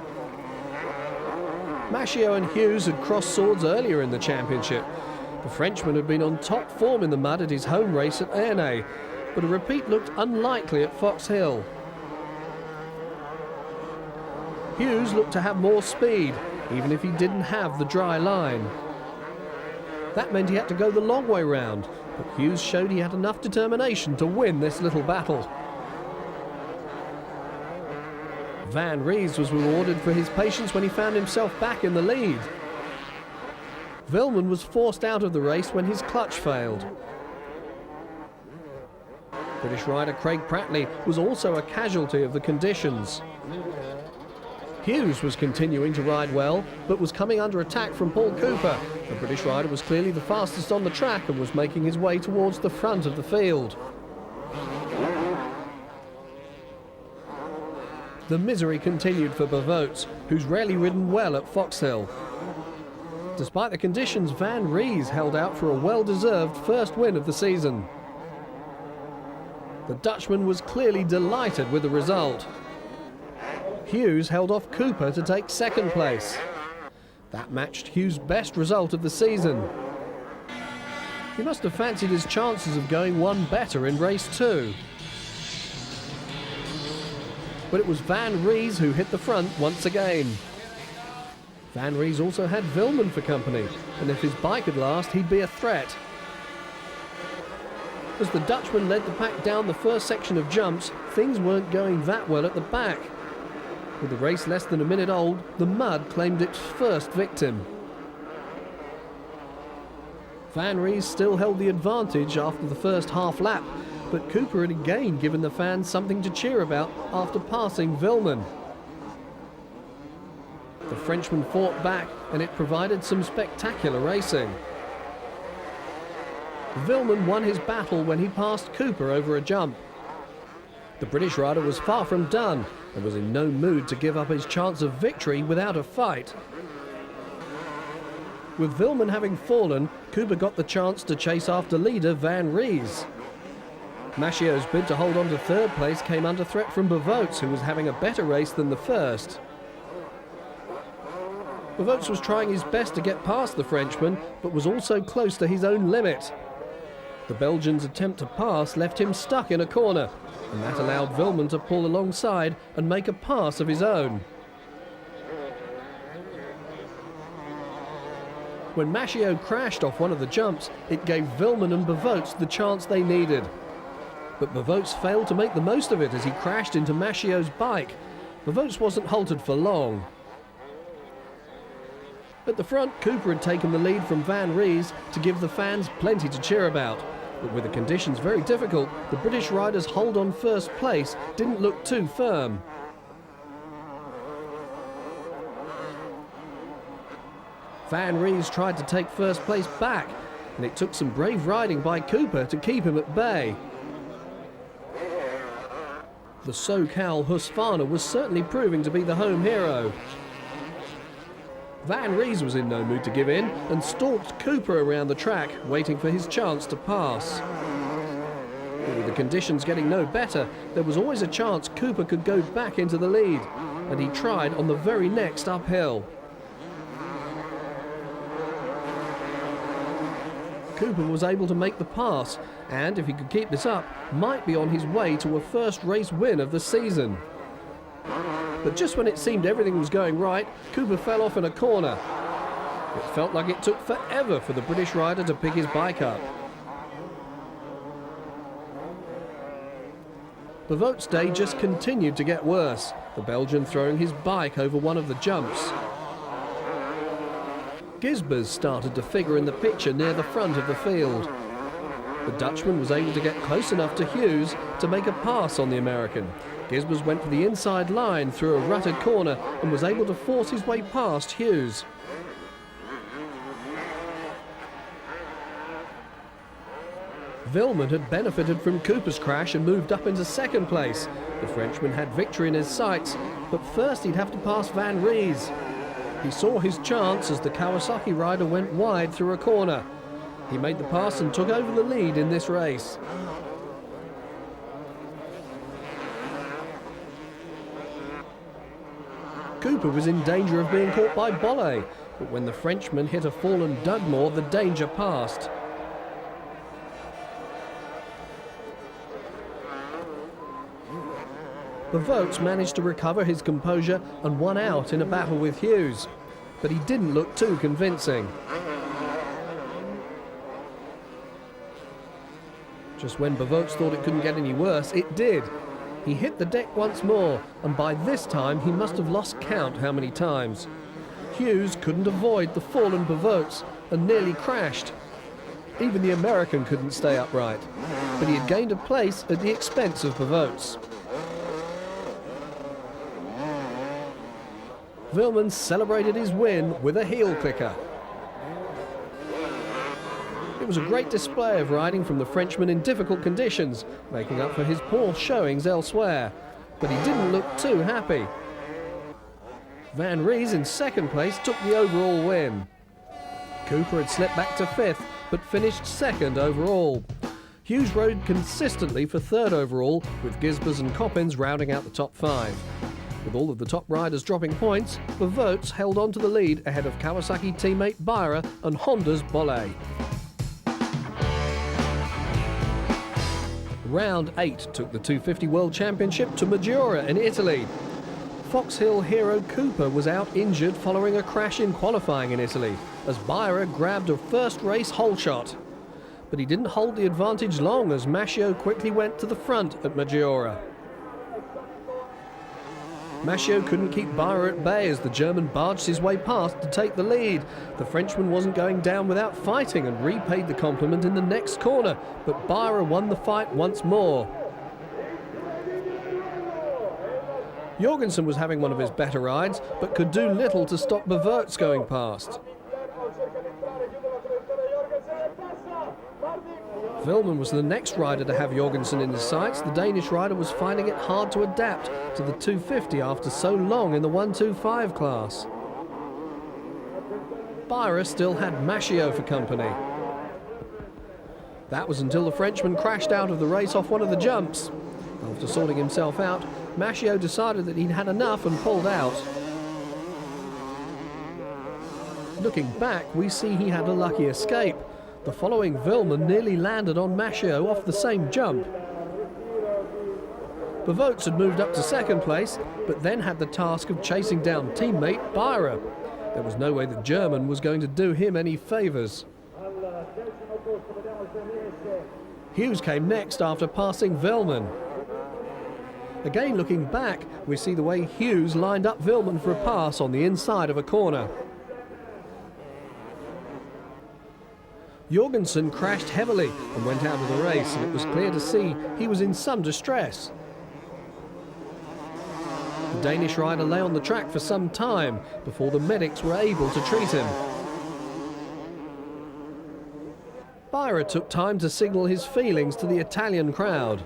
Maschio and Hughes had crossed swords earlier in the championship. The Frenchman had been on top form in the mud at his home race at Ernée, but a repeat looked unlikely at Fox Hill. Hughes looked to have more speed, even if he didn't have the dry line. That meant he had to go the long way round, but Hughes showed he had enough determination to win this little battle. Van Ries was rewarded for his patience when he found himself back in the lead. Vilman was forced out of the race when his clutch failed. British rider Craig Pratley was also a casualty of the conditions. Hughes was continuing to ride well, but was coming under attack from Paul Cooper. The British rider was clearly the fastest on the track and was making his way towards the front of the field. The misery continued for Bavots, who's rarely ridden well at Fox Hill. Despite the conditions, Van Ries held out for a well-deserved first win of the season. The Dutchman was clearly delighted with the result. Hughes held off Cooper to take second place. That matched Hughes' best result of the season. He must have fancied his chances of going one better in race 2. But it was Van Ries who hit the front once again. Van Ries also had Vilman for company, and if his bike could last, he'd be a threat. As the Dutchman led the pack down the first section of jumps, things weren't going that well at the back. With the race less than a minute old, the mud claimed its first victim. Van Ries still held the advantage after the first half lap, but Cooper had again given the fans something to cheer about after passing Vilman. The Frenchman fought back, and it provided some spectacular racing. Vilman won his battle when he passed Cooper over a jump. The British rider was far from done and was in no mood to give up his chance of victory without a fight. With Vilman having fallen, Cooper got the chance to chase after leader Van Ries. Maschio's bid to hold on to third place came under threat from Bavotes, who was having a better race than the first. Bavotes was trying his best to get past the Frenchman, but was also close to his own limit. The Belgian's attempt to pass left him stuck in a corner, and that allowed Vilman to pull alongside and make a pass of his own. When Maschio crashed off one of the jumps, it gave Vilman and Bavotes the chance they needed. But Bavotes failed to make the most of it as he crashed into Maschio's bike. Bavotes wasn't halted for long. At the front, Cooper had taken the lead from Van Ries to give the fans plenty to cheer about. But with the conditions very difficult, the British rider's hold on first place didn't look too firm. Van Ries tried to take first place back, and it took some brave riding by Cooper to keep him at bay. The SoCal Husqvarna was certainly proving to be the home hero. Van Ries was in no mood to give in and stalked Cooper around the track, waiting for his chance to pass. But with the conditions getting no better, there was always a chance Cooper could go back into the lead, and he tried on the very next uphill. Cooper was able to make the pass, and if he could keep this up, might be on his way to a first race win of the season. But just when it seemed everything was going right, Cooper fell off in a corner. It felt like it took forever for the British rider to pick his bike up. Bavotes' day just continued to get worse, the Belgian throwing his bike over one of the jumps. Gisbers started to figure in the picture near the front of the field. The Dutchman was able to get close enough to Hughes to make a pass on the American. Gisbers went for the inside line through a rutted corner and was able to force his way past Hughes. Vilman had benefited from Cooper's crash and moved up into second place. The Frenchman had victory in his sights, but first he'd have to pass Van Ries. He saw his chance as the Kawasaki rider went wide through a corner. He made the pass and took over the lead in this race. Cooper was in danger of being caught by Bolle, but when the Frenchman hit a fallen Dugmore, the danger passed. Bavotes managed to recover his composure and won out in a battle with Hughes, but he didn't look too convincing. Just when Bavotes thought it couldn't get any worse, it did. He hit the deck once more, and by this time he must have lost count how many times. Hughes couldn't avoid the fallen Bavotes and nearly crashed. Even the American couldn't stay upright, but he had gained a place at the expense of Bavotes. Vilman celebrated his win with a heel clicker. It was a great display of riding from the Frenchman in difficult conditions, making up for his poor showings elsewhere. But he didn't look too happy. Van Ries in second place took the overall win. Cooper had slipped back to 5th, but finished 2nd overall. Hughes rode consistently for 3rd overall, with Gisbers and Coppins rounding out the top 5. With all of the top riders dropping points, the votes held on to the lead ahead of Kawasaki teammate Beyer and Honda's Bolle. Round 8 took the 250 World Championship to Maggiora in Italy. Foxhill hero Cooper was out injured following a crash in qualifying in Italy, as Beyer grabbed a first race hole shot. But he didn't hold the advantage long as Maschio quickly went to the front at Maggiora. Maschio couldn't keep Beyer at bay as the German barged his way past to take the lead. The Frenchman wasn't going down without fighting and repaid the compliment in the next corner, but Beyer won the fight once more. Jorgensen was having one of his better rides, but could do little to stop Beverts going past. Vilman was the next rider to have Jorgensen in his sights. The Danish rider was finding it hard to adapt to the 250 after so long in the 125 class. Beyer still had Maschio for company. That was until the Frenchman crashed out of the race off one of the jumps. After sorting himself out, Maschio decided that he'd had enough and pulled out. Looking back, we see he had a lucky escape. The following Vilman nearly landed on Maschio off the same jump. Beverts had moved up to 2nd place, but then had the task of chasing down teammate Beyer. There was no way the German was going to do him any favours. Hughes came next after passing Vilman. Again, looking back, we see the way Hughes lined up Vilman for a pass on the inside of a corner. Jorgensen crashed heavily and went out of the race, and it was clear to see he was in some distress. The Danish rider lay on the track for some time before the medics were able to treat him. Beyer took time to signal his feelings to the Italian crowd.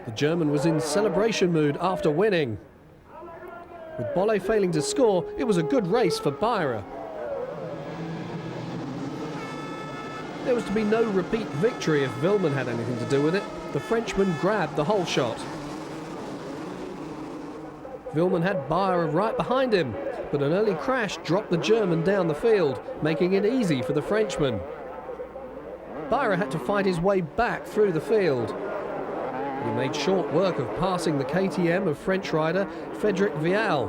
The German was in celebration mood after winning. With Bolle failing to score, it was a good race for Beyer. There was to be no repeat victory if Vilman had anything to do with it. The Frenchman grabbed the hole shot. Vilman had Beyer right behind him, but an early crash dropped the German down the field, making it easy for the Frenchman. Beyer had to fight his way back through the field. He made short work of passing the KTM of French rider Frédéric Vial.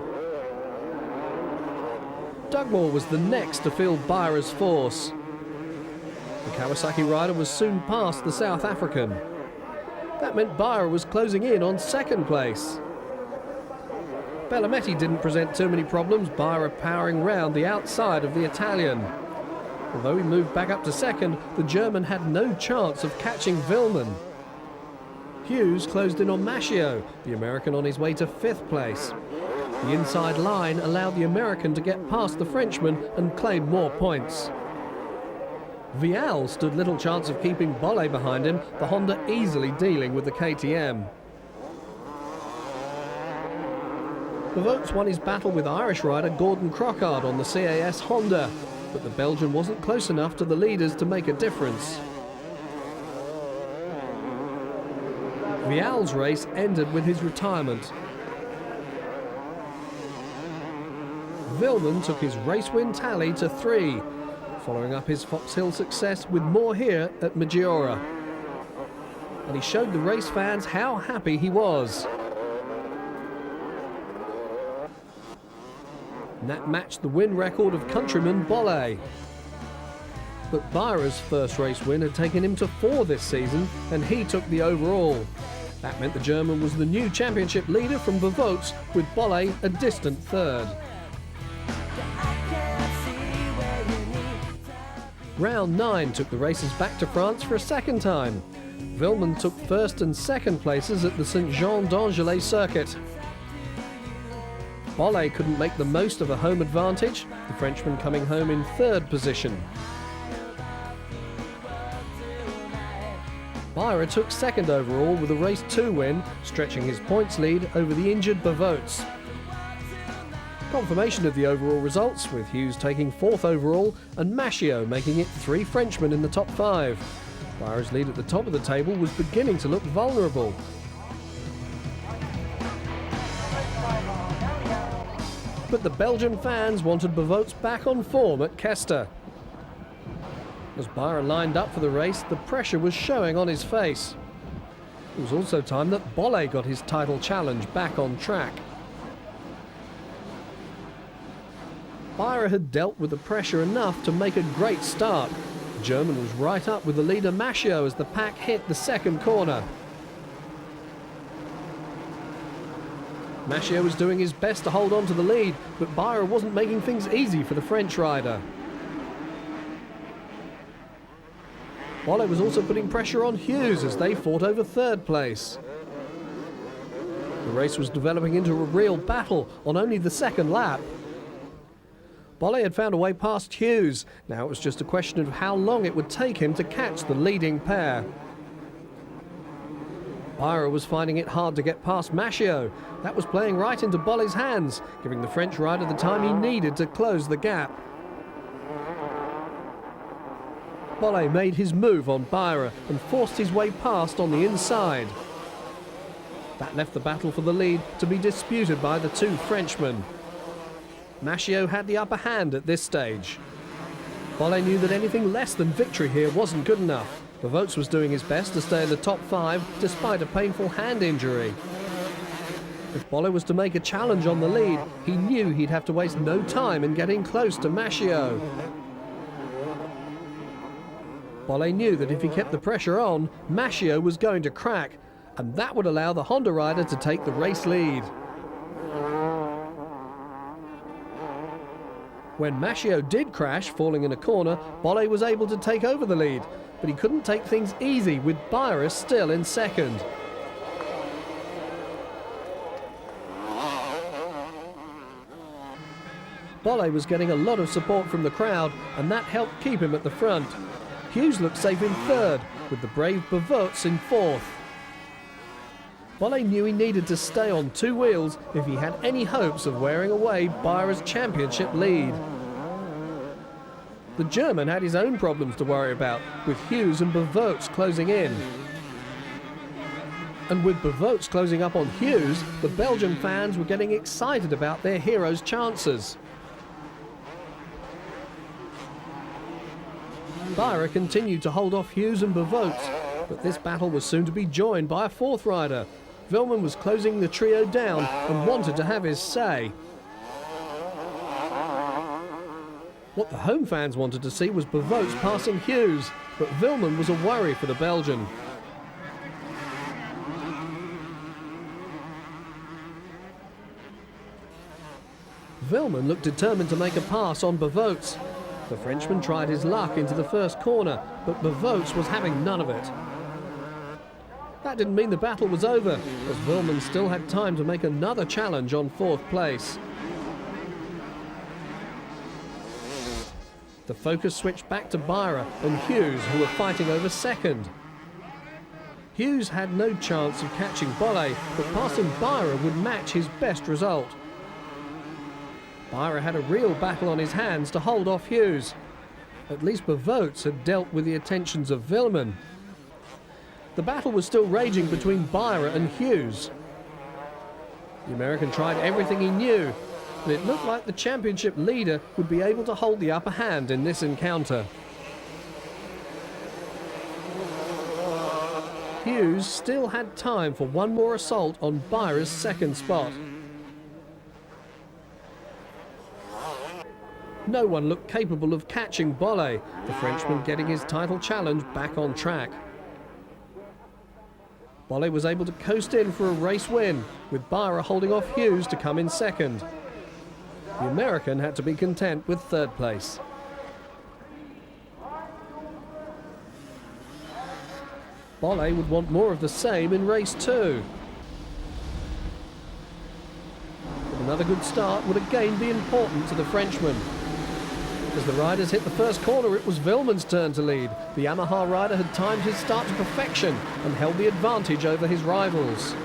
Dugmore was the next to feel Beyer's force. The Kawasaki rider was soon past the South African. That meant Beyer was closing in on 2nd place. Bellometti didn't present too many problems, Beyer powering round the outside of the Italian. Although he moved back up to 2nd, the German had no chance of catching Vilman. Hughes closed in on Maschio, the American on his way to 5th place. The inside line allowed the American to get past the Frenchman and claim more points. Vial stood little chance of keeping Bolle behind him, the Honda easily dealing with the KTM. Beverts won his battle with Irish rider Gordon Crockard on the CAS Honda, but the Belgian wasn't close enough to the leaders to make a difference. Vial's race ended with his retirement. Vilman took his race win tally to 3, following up his Foxhill success with more here at Maggiora. And he showed the race fans how happy he was. And that matched the win record of countryman Bolle. But Beyer's first race win had taken him to 4 this season, and he took the overall. That meant the German was the new championship leader from Beverts, with Bolle a distant 3rd. Round 9 took the races back to France for a 2nd time. Vilman took 1st and 2nd places at the Saint-Jean d'Angely circuit. Bolle couldn't make the most of a home advantage, the Frenchman coming home in 3rd position. Beyer took 2nd overall with a race 2 win, stretching his points lead over the injured Beverts. Confirmation of the overall results, with Hughes taking 4th overall and Maschio making it 3 Frenchmen in the top 5. Byra's lead at the top of the table was beginning to look vulnerable. But the Belgian fans wanted Bevot's back on form at Kester. As Byra lined up for the race, the pressure was showing on his face. It was also time that Bolle got his title challenge back on track. Byra had dealt with the pressure enough to make a great start. The German was right up with the leader Maschio as the pack hit the second corner. Maschio was doing his best to hold on to the lead, but Byra wasn't making things easy for the French rider. Bolle was also putting pressure on Hughes as they fought over 3rd place. The race was developing into a real battle on only the 2nd lap. Bolle had found a way past Hughes. Now it was just a question of how long it would take him to catch the leading pair. Byra was finding it hard to get past Maschio. That was playing right into Bolle's hands, giving the French rider the time he needed to close the gap. Bolle made his move on Byra and forced his way past on the inside. That left the battle for the lead to be disputed by the 2 Frenchmen. Maschio had the upper hand at this stage. Bolle knew that anything less than victory here wasn't good enough. Bevot was doing his best to stay in the top 5 despite a painful hand injury. If Bolle was to make a challenge on the lead, he knew he'd have to waste no time in getting close to Maschio. Bolle knew that if he kept the pressure on, Maschio was going to crack, and that would allow the Honda rider to take the race lead. When Maschio did crash, falling in a corner, Bolle was able to take over the lead, but he couldn't take things easy with Byra still in 2nd. Bolle was getting a lot of support from the crowd, and that helped keep him at the front. Hughes looked safe in 3rd, with the brave Bevot in 4th. Bolle knew he needed to stay on 2 wheels if he had any hopes of wearing away Byra's championship lead. The German had his own problems to worry about, with Hughes and Bevot closing in. And with Bevot closing up on Hughes, the Belgian fans were getting excited about their hero's chances. Byra continued to hold off Hughes and Bevot, but this battle was soon to be joined by a 4th rider. Vilman was closing the trio down and wanted to have his say. What the home fans wanted to see was Bevot passing Hughes, but Vilman was a worry for the Belgian. Vilman looked determined to make a pass on Bevot. The Frenchman tried his luck into the first corner, but Bevot was having none of it. That didn't mean the battle was over, as Vilman still had time to make another challenge on 4th place. The focus switched back to Byra and Hughes, who were fighting over 2nd. Hughes had no chance of catching Bolle, but passing Byra would match his best result. Byra had a real battle on his hands to hold off Hughes. At least Bevot had dealt with the attentions of Vilman. The battle was still raging between Byra and Hughes. The American tried everything he knew, but it looked like the championship leader would be able to hold the upper hand in this encounter. Hughes still had time for one more assault on Byra's 2nd spot. No one looked capable of catching Bolle, the Frenchman getting his title challenge back on track. Bolle was able to coast in for a race win, with Byra holding off Hughes to come in 2nd. The American had to be content with 3rd place. Bolle would want more of the same in race 2. But another good start would again be important to the Frenchman. As the riders hit the first corner, it was Vilman's turn to lead. The Yamaha rider had timed his start to perfection and held the advantage over his rivals.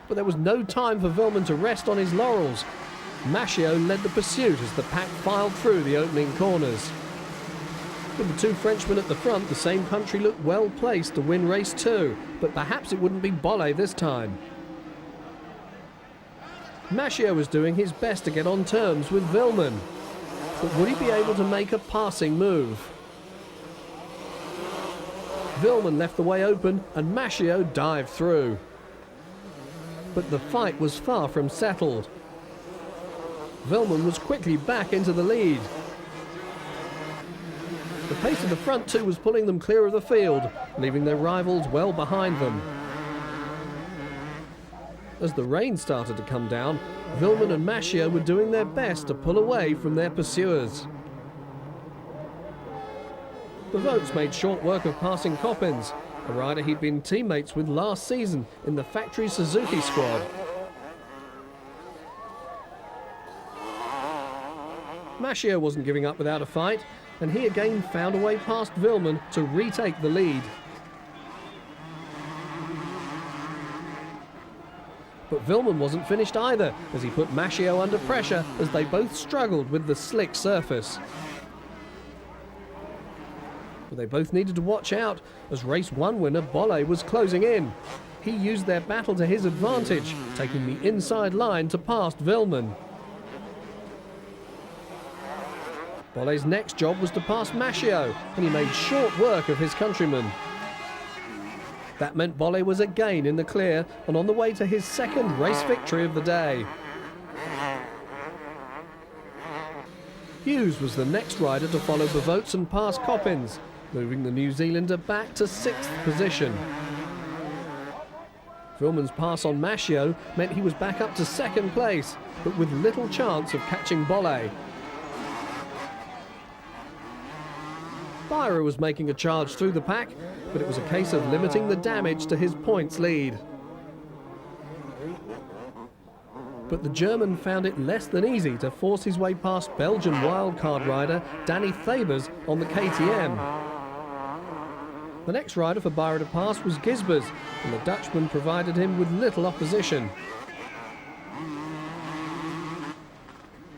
But there was no time for Vilman to rest on his laurels. Maschio led the pursuit as the pack filed through the opening corners. With the two Frenchmen at the front, the same country looked well placed to win race 2, but perhaps it wouldn't be Bolle this time. Maschio was doing his best to get on terms with Vilman, but would he be able to make a passing move? Vilman left the way open and Maschio dived through. But the fight was far from settled. Vilman was quickly back into the lead. The pace of the front two was pulling them clear of the field, leaving their rivals well behind them. As the rain started to come down, Vilman and Maschio were doing their best to pull away from their pursuers. The Votes made short work of passing Coppens, a rider he'd been teammates with last season in the factory Suzuki squad. Maschio wasn't giving up without a fight, and he again found a way past Vilman to retake the lead. But Vilman wasn't finished either, as he put Maschio under pressure as they both struggled with the slick surface. But they both needed to watch out, as race 1 winner Bolle was closing in. He used their battle to his advantage, taking the inside line to past Vilman. Bolle's next job was to pass Maschio, and he made short work of his countryman. That meant Bolle was again in the clear and on the way to his second race victory of the day. Hughes was the next rider to follow Bevotes and pass Coppens, moving the New Zealander back to 6th position. Vilman's pass on Maschio meant he was back up to 2nd place, but with little chance of catching Bolle. Byra was making a charge through the pack, but it was a case of limiting the damage to his points lead. But the German found it less than easy to force his way past Belgian wildcard rider Danny Thabers on the KTM. The next rider for Byra to pass was Gisbers, and the Dutchman provided him with little opposition.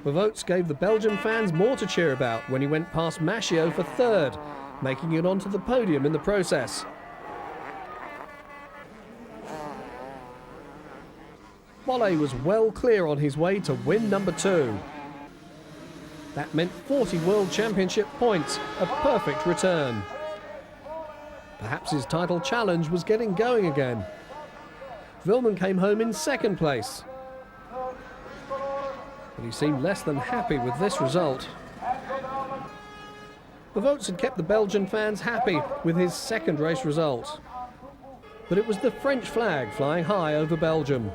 Bevotes gave the Belgian fans more to cheer about when he went past Maschio for 3rd, making it onto the podium in the process. Bolle was well clear on his way to win number 2. That meant 40 World Championship points, a perfect return. Perhaps his title challenge was getting going again. Vilman came home in 2nd place, but he seemed less than happy with this result. Bevotes had kept the Belgian fans happy with his 2nd race result, but it was the French flag flying high over Belgium.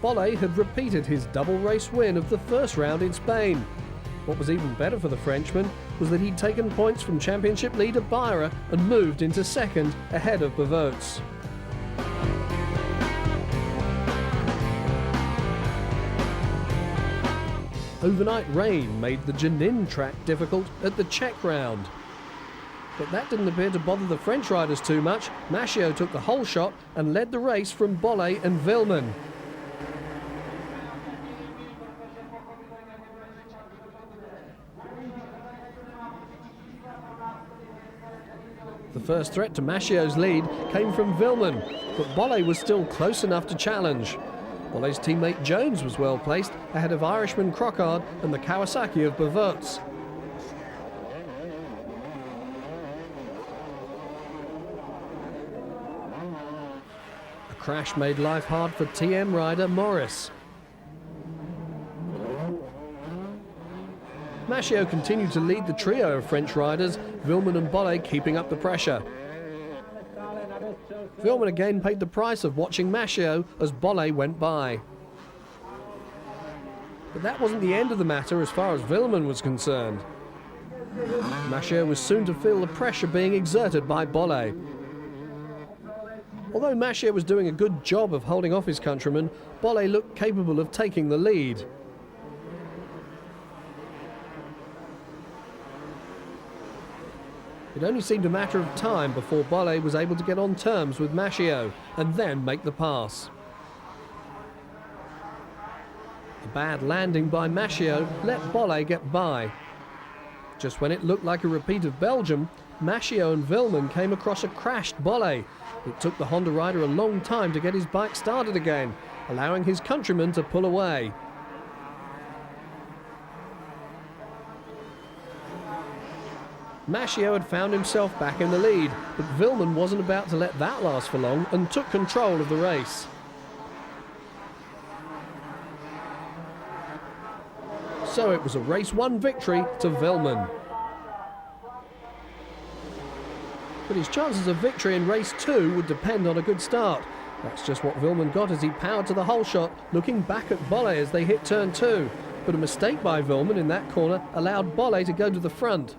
Bolle had repeated his double race win of the 1st round in Spain. What was even better for the Frenchman was that he'd taken points from championship leader Byra and moved into 2nd ahead of Bevotes. Overnight rain made the Jenin track difficult at the Czech round. But that didn't appear to bother the French riders too much. Maschio took the whole shot and led the race from Bolle and Vilman. The first threat to Maschio's lead came from Vilman, but Bolle was still close enough to challenge. Bolle's teammate Jones was well placed ahead of Irishman Crockard and the Kawasaki of Bevotes. A crash made life hard for TM rider Morris. Maschio continued to lead the trio of French riders, Vilman and Bolle keeping up the pressure. Vilman again paid the price of watching Maschio as Bolle went by. But that wasn't the end of the matter as far as Vilman was concerned. Maschio was soon to feel the pressure being exerted by Bolle. Although Maschio was doing a good job of holding off his countryman, Bolle looked capable of taking the lead. It only seemed a matter of time before Bolle was able to get on terms with Maschio and then make the pass. The bad landing by Maschio let Bolle get by. Just when it looked like a repeat of Belgium, Maschio and Vilman came across a crashed Bolle. It took the Honda rider a long time to get his bike started again, allowing his countryman to pull away. Maschio had found himself back in the lead, but Vilman wasn't about to let that last for long and took control of the race. So it was a race 1 victory to Vilman. But his chances of victory in race 2 would depend on a good start. That's just what Vilman got as he powered to the hole shot, looking back at Bolle as they hit turn 2. But a mistake by Vilman in that corner allowed Bolle to go to the front.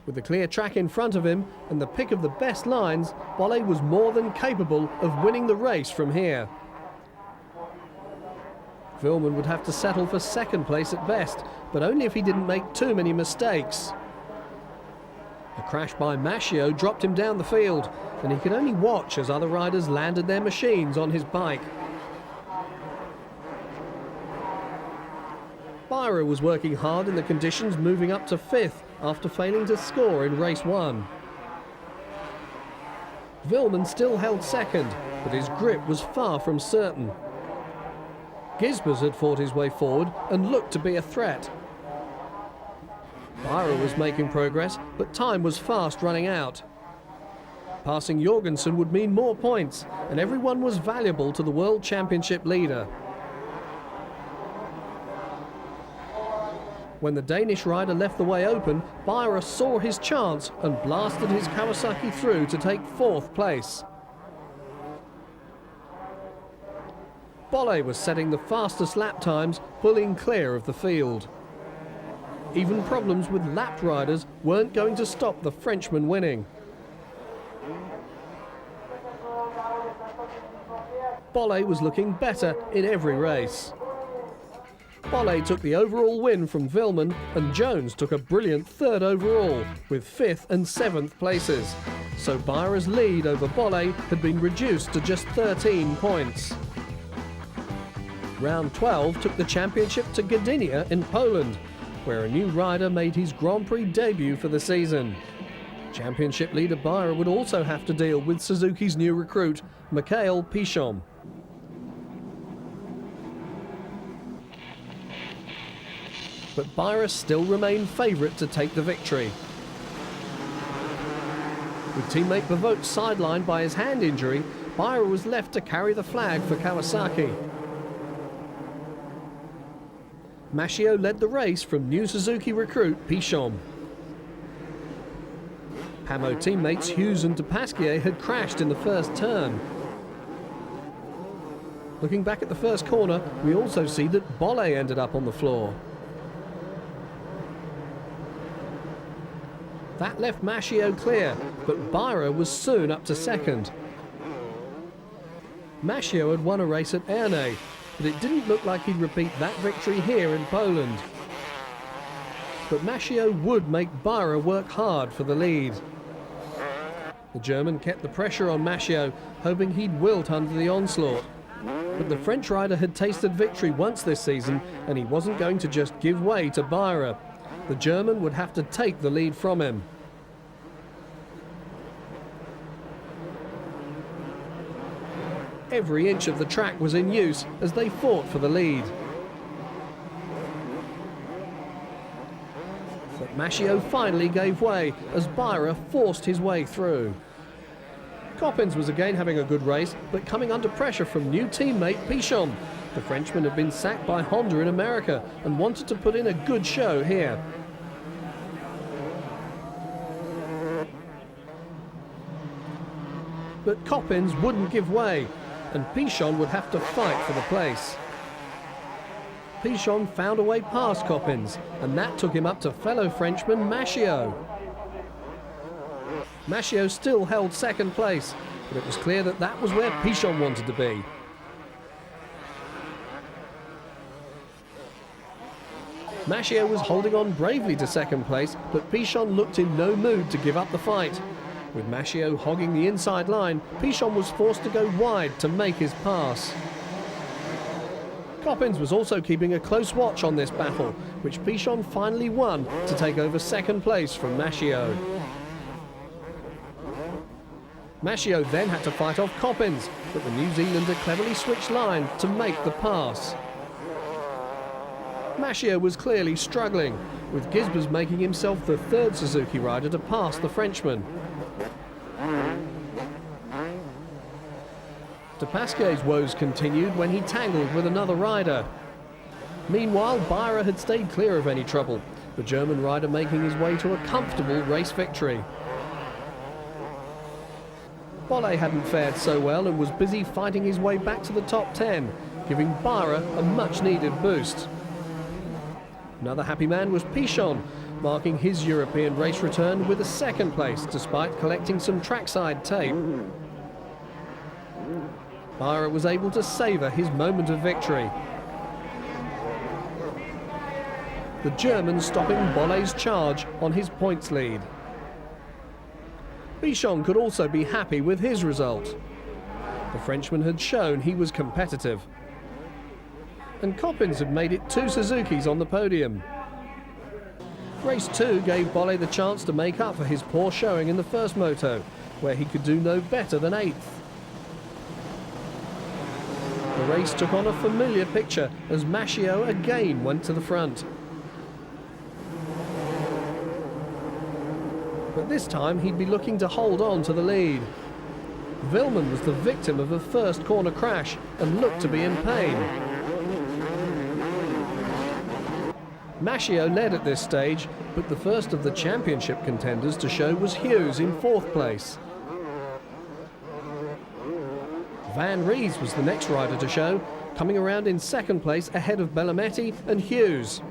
With the clear track in front of him and the pick of the best lines, Bolle was more than capable of winning the race from here. Vilman would have to settle for second place at best, but only if he didn't make too many mistakes. A crash by Maschio dropped him down the field, and he could only watch as other riders landed their machines on his bike. Byra was working hard in the conditions, moving up to 5th after failing to score in race 1. Vilman still held second, but his grip was far from certain. Gisbers had fought his way forward and looked to be a threat. Byra was making progress, but time was fast running out. Passing Jorgensen would mean more points, and everyone was valuable to the World Championship leader. When the Danish rider left the way open, Byra saw his chance and blasted his Kawasaki through to take 4th place. Bolle was setting the fastest lap times, pulling clear of the field. Even problems with lapped riders weren't going to stop the Frenchman winning. Bolle was looking better in every race. Bolle took the overall win from Vilman, and Jones took a brilliant 3rd overall with 5th and 7th places. So Byra's lead over Bolle had been reduced to just 13 points. Round 12 took the championship to Gdynia in Poland, where a new rider made his Grand Prix debut for the season. Championship leader Byra would also have to deal with Suzuki's new recruit, Michael Pichon. But Byra still remained favourite to take the victory. With teammate Bavot sidelined by his hand injury, Byra was left to carry the flag for Kawasaki. Maschio led the race from new Suzuki recruit Pichon. Hamo teammates Hughes and Dupasquier had crashed in the first turn. Looking back at the first corner, we also see that Bolle ended up on the floor. That left Maschio clear, but Byra was soon up to second. Maschio had won a race at Ernée, but it didn't look like he'd repeat that victory here in Poland. But Maschio would make Byra work hard for the lead. The German kept the pressure on Maschio, hoping he'd wilt under the onslaught. But the French rider had tasted victory once this season, and he wasn't going to just give way to Byra. The German would have to take the lead from him. Every inch of the track was in use as they fought for the lead. But Maschio finally gave way as Byra forced his way through. Coppens was again having a good race, but coming under pressure from new teammate Pichon. The Frenchman had been sacked by Honda in America and wanted to put in a good show here. But Coppens wouldn't give way, and Pichon would have to fight for the place. Pichon found a way past Coppens, and that took him up to fellow Frenchman Maschio. Maschio still held second place, but it was clear that that was where Pichon wanted to be. Maschio was holding on bravely to second place, but Pichon looked in no mood to give up the fight. With Maschio hogging the inside line, Pichon was forced to go wide to make his pass. Coppins was also keeping a close watch on this battle, which Pichon finally won to take over second place from Maschio. Maschio then had to fight off Coppins, but the New Zealander cleverly switched line to make the pass. Maschio was clearly struggling, with Gisbers making himself the third Suzuki rider to pass the Frenchman. De Pasquet's woes continued when he tangled with another rider. Meanwhile, Beyer had stayed clear of any trouble, the German rider making his way to a comfortable race victory. Bolle hadn't fared so well and was busy fighting his way back to the top 10, giving Beyer a much-needed boost. Another happy man was Pichon, marking his European race return with a second place despite collecting some trackside tape. Beyer was able to savour his moment of victory. The German stopping Bolle's charge on his points lead. Pichon could also be happy with his result. The Frenchman had shown he was competitive. And Coppins had made it 2 Suzukis on the podium. Race 2 gave Bolle the chance to make up for his poor showing in the first moto, where he could do no better than 8th. The race took on a familiar picture as Maschio again went to the front. But this time he'd be looking to hold on to the lead. Vilman was the victim of a first corner crash and looked to be in pain. Maschio led at this stage, but the first of the championship contenders to show was Hughes in 4th place. Van Ries was the next rider to show, coming around in 2nd place ahead of Bellometti and Hughes.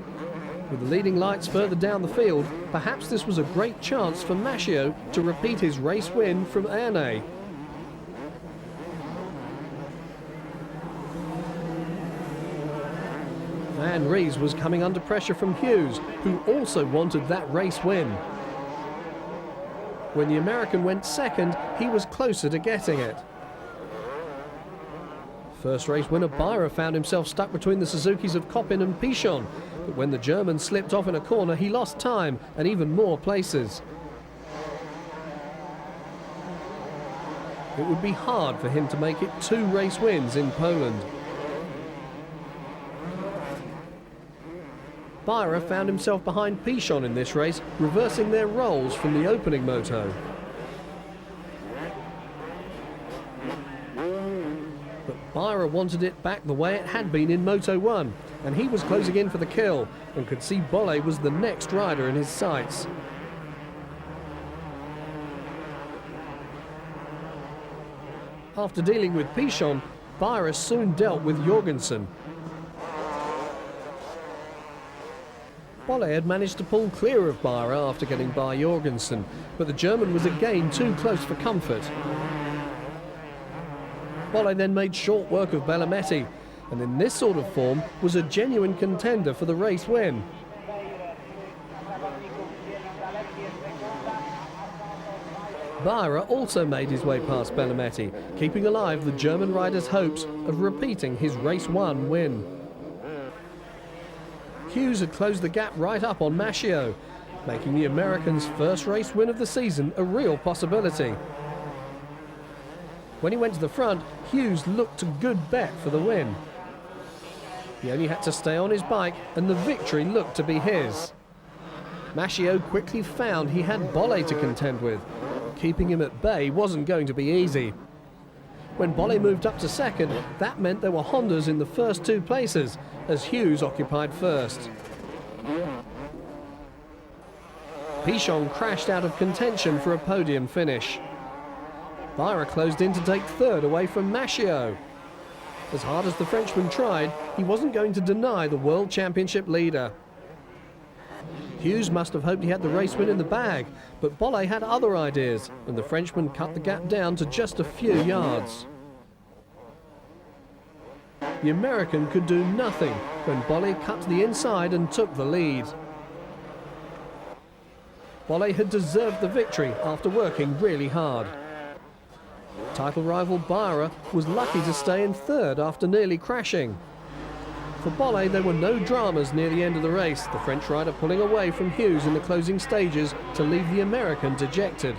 With the leading lights further down the field, perhaps this was a great chance for Maschio to repeat his race win from Ernée. Van Ries was coming under pressure from Hughes, who also wanted that race win. When the American went second, he was closer to getting it. First race winner Beyer found himself stuck between the Suzukis of Coppin and Pichon, but when the German slipped off in a corner, he lost time and even more places. It would be hard for him to make it 2 race wins in Poland. Beyer found himself behind Pichon in this race, reversing their roles from the opening moto. But Beyer wanted it back the way it had been in Moto 1, and he was closing in for the kill and could see Bolle was the next rider in his sights. After dealing with Pichon, Beyer soon dealt with Jorgensen. Bolle had managed to pull clear of Beyer after getting by Jorgensen, but the German was again too close for comfort. Bolle then made short work of Bellometti, and in this sort of form was a genuine contender for the race win. Beyer also made his way past Bellometti, keeping alive the German rider's hopes of repeating his race 1 win. Hughes had closed the gap right up on Maschio, making the American's first race win of the season a real possibility. When he went to the front, Hughes looked a good bet for the win. He only had to stay on his bike and the victory looked to be his. Maschio quickly found he had Bolle to contend with. Keeping him at bay wasn't going to be easy. When Bolle moved up to second, that meant there were Hondas in the first 2 places, as Hughes occupied first. Pichon crashed out of contention for a podium finish. Beyer closed in to take third away from Maschio. As hard as the Frenchman tried, he wasn't going to deny the World Championship leader. Hughes must have hoped he had the race win in the bag, but Bolle had other ideas, and the Frenchman cut the gap down to just a few yards. The American could do nothing when Bolle cut to the inside and took the lead. Bolle had deserved the victory after working really hard. Title rival Byra was lucky to stay in third after nearly crashing. For Bolle, there were no dramas near the end of the race, the French rider pulling away from Hughes in the closing stages to leave the American dejected.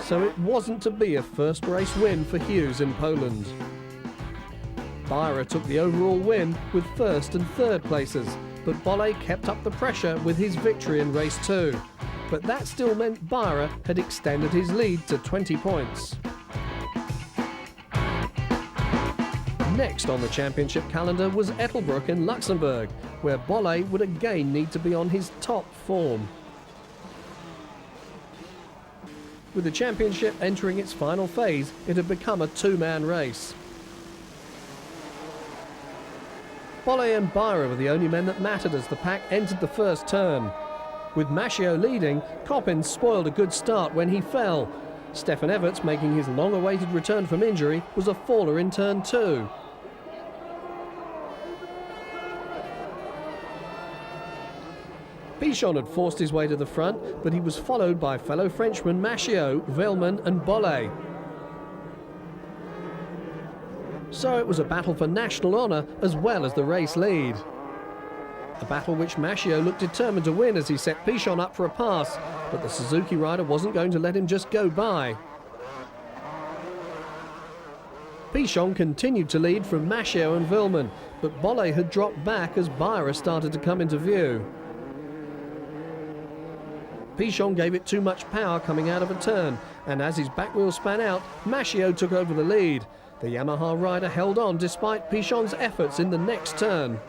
So it wasn't to be a first race win for Hughes in Poland. Byra took the overall win with first and third places, but Bolle kept up the pressure with his victory in race 2. But that still meant Byra had extended his lead to 20 points. Next on the championship calendar was Ettelbruck in Luxembourg, where Bolle would again need to be on his top form. With the championship entering its final phase, it had become a two-man race. Bolle and Byra were the only men that mattered as the pack entered the first turn. With Maschio leading, Coppins spoiled a good start when he fell. Stefan Everts, making his long-awaited return from injury, was a faller in turn 2. Pichon had forced his way to the front, but he was followed by fellow Frenchmen Maschio, Villman and Bolle. So it was a battle for national honour as well as the race lead. A battle which Maschio looked determined to win as he set Pichon up for a pass, but the Suzuki rider wasn't going to let him just go by. Pichon continued to lead from Maschio and Villman, but Bolle had dropped back as Byra started to come into view. Pichon gave it too much power coming out of a turn, and as his back wheel span out, Maschio took over the lead. The Yamaha rider held on despite Pichon's efforts in the next turn.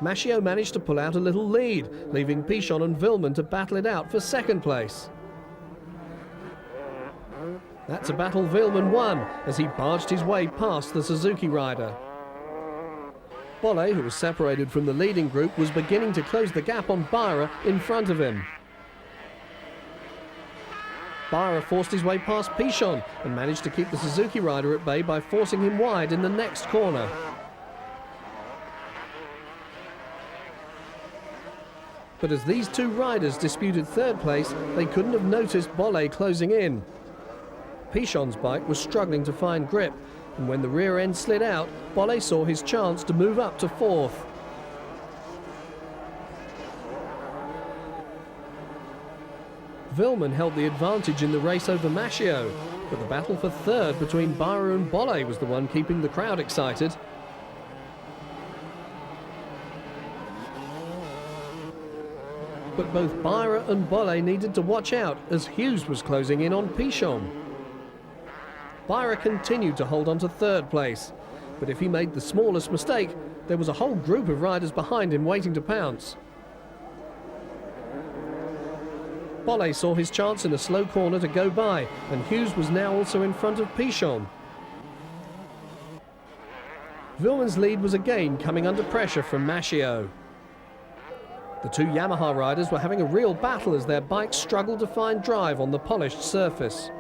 Maschio managed to pull out a little lead, leaving Pichon and Villman to battle it out for second place. That's a battle Villman won as he barged his way past the Suzuki rider. Bolle, who was separated from the leading group, was beginning to close the gap on Byra in front of him. Byra forced his way past Pichon and managed to keep the Suzuki rider at bay by forcing him wide in the next corner. But as these two riders disputed third place, they couldn't have noticed Bolle closing in. Pichon's bike was struggling to find grip, and when the rear end slid out, Bolle saw his chance to move up to fourth. Villman held the advantage in the race over Maschio, but the battle for third between Byra and Bolle was the one keeping the crowd excited. But both Byra and Bolle needed to watch out as Hughes was closing in on Pichon. Byra continued to hold on to third place, but if he made the smallest mistake, there was a whole group of riders behind him waiting to pounce. Bolle saw his chance in a slow corner to go by, and Hughes was now also in front of Pichon. Villman's lead was again coming under pressure from Maschio. The two Yamaha riders were having a real battle as their bikes struggled to find drive on the polished surface.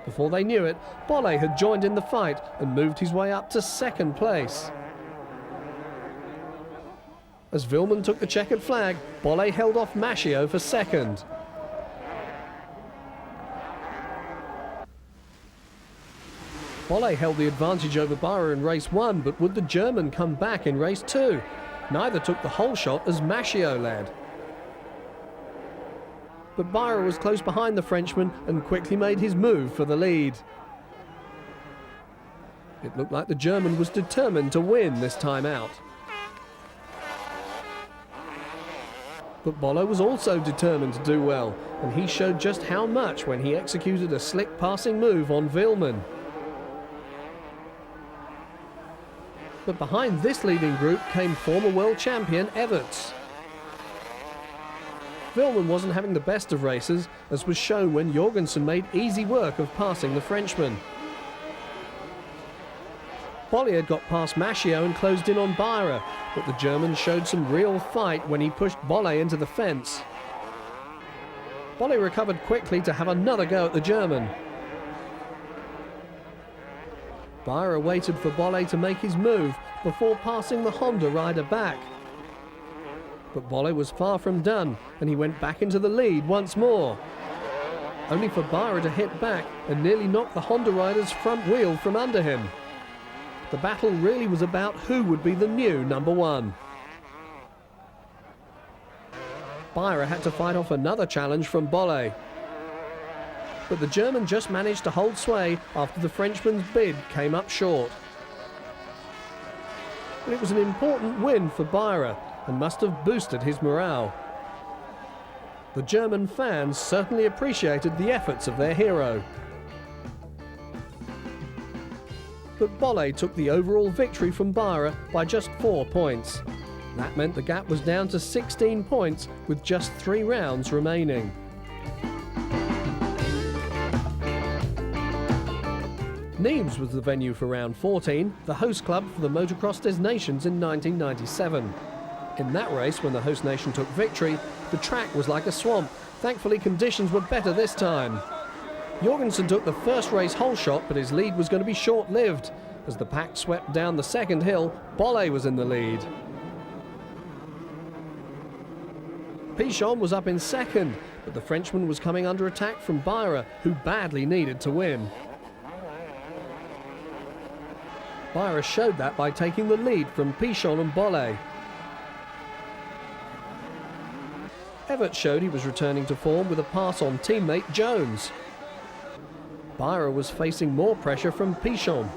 Before they knew it, Bolle had joined in the fight and moved his way up to second place. As Villman took the checkered flag, Bolle held off Maschio for second. Bolle held the advantage over Byra in race 1, but would the German come back in race 2? Neither took the whole shot as Maschio led. But Byra was close behind the Frenchman and quickly made his move for the lead. It looked like the German was determined to win this time out. But Bolle was also determined to do well, and he showed just how much when he executed a slick passing move on Villman. But behind this leading group came former world champion Everts. Villman wasn't having the best of races, as was shown when Jorgensen made easy work of passing the Frenchman. Bolle had got past Maschio and closed in on Byra, but the German showed some real fight when he pushed Bolle into the fence. Bolle recovered quickly to have another go at the German. Byra waited for Bolle to make his move before passing the Honda rider back. But Bolle was far from done, and he went back into the lead once more. Only for Beyer to hit back and nearly knock the Honda rider's front wheel from under him. The battle really was about who would be the new number one. Beyer had to fight off another challenge from Bolle. But the German just managed to hold sway after the Frenchman's bid came up short. But it was an important win for Beyer and must have boosted his morale. The German fans certainly appreciated the efforts of their hero. But Bolle took the overall victory from Beyer by just 4 points. That meant the gap was down to 16 points with just 3 rounds remaining. Nîmes was the venue for round 14, the host club for the Motocross des Nations in 1997. In that race, when the host nation took victory, the track was like a swamp. Thankfully, conditions were better this time. Jorgensen took the first race hole shot, but his lead was going to be short-lived. As the pack swept down the second hill, Bolle was in the lead. Pichon was up in second, but the Frenchman was coming under attack from Beyer, who badly needed to win. Beyer showed that by taking the lead from Pichon and Bolle. Everett showed he was returning to form with a pass on teammate Jones. Beyer was facing more pressure from Pichon.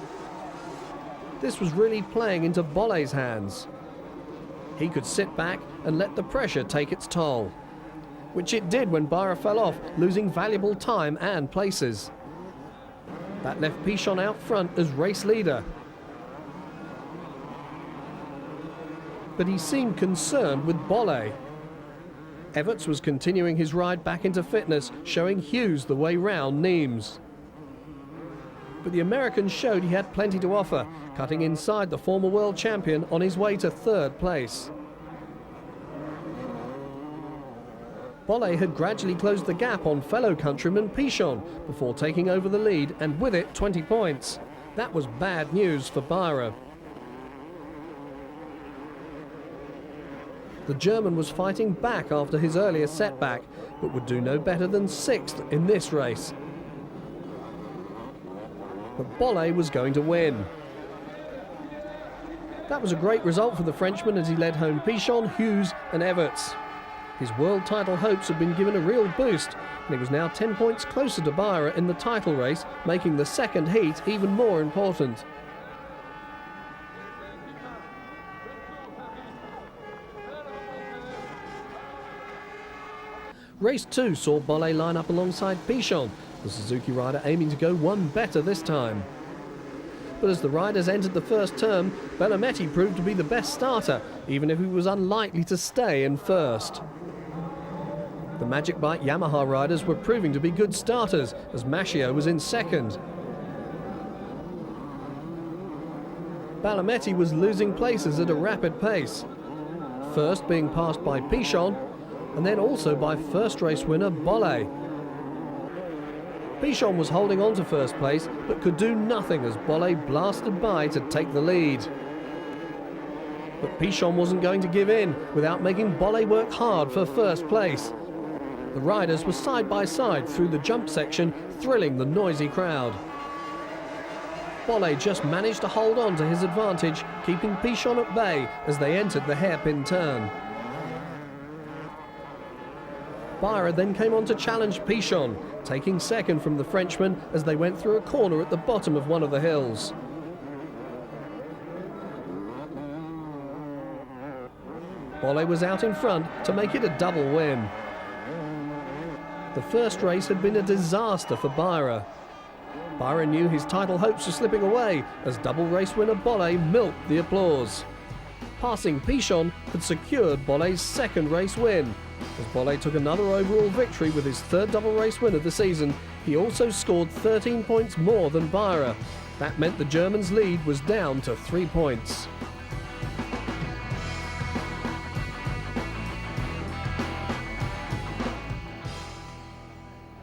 This was really playing into Bolle's hands. He could sit back and let the pressure take its toll, which it did when Beyer fell off, losing valuable time and places. That left Pichon out front as race leader. But he seemed concerned with Bolle. Everts was continuing his ride back into fitness, showing Hughes the way round Nîmes. But the American showed he had plenty to offer, cutting inside the former world champion on his way to third place. Bolle had gradually closed the gap on fellow countryman Pichon before taking over the lead, and with it 20 points. That was bad news for Beyer. The German was fighting back after his earlier setback, but would do no better than 6th in this race. But Bolle was going to win. That was a great result for the Frenchman as he led home Pichon, Hughes and Everts. His world title hopes had been given a real boost, and he was now 10 points closer to Beyer in the title race, making the second heat even more important. Race 2 saw Bolle line up alongside Pichon, the Suzuki rider aiming to go one better this time. But as the riders entered the first turn, Bellometti proved to be the best starter, even if he was unlikely to stay in first. The Magic Bike Yamaha riders were proving to be good starters, as Maschio was in second. Bellometti was losing places at a rapid pace, first being passed by Pichon, and then also by first race winner Bolle. Pichon was holding on to first place, but could do nothing as Bolle blasted by to take the lead. But Pichon wasn't going to give in without making Bolle work hard for first place. The riders were side by side through the jump section, thrilling the noisy crowd. Bolle just managed to hold on to his advantage, keeping Pichon at bay as they entered the hairpin turn. Beyer then came on to challenge Pichon, taking second from the Frenchman as they went through a corner at the bottom of one of the hills. Bolle was out in front to make it a double win. The first race had been a disaster for Beyer. Beyer knew his title hopes were slipping away as double race winner Bolle milked the applause. Passing Pichon had secured Bolle's second race win. As Bolle took another overall victory with his third double race win of the season, he also scored 13 points more than Beyer. That meant the German's lead was down to 3 points.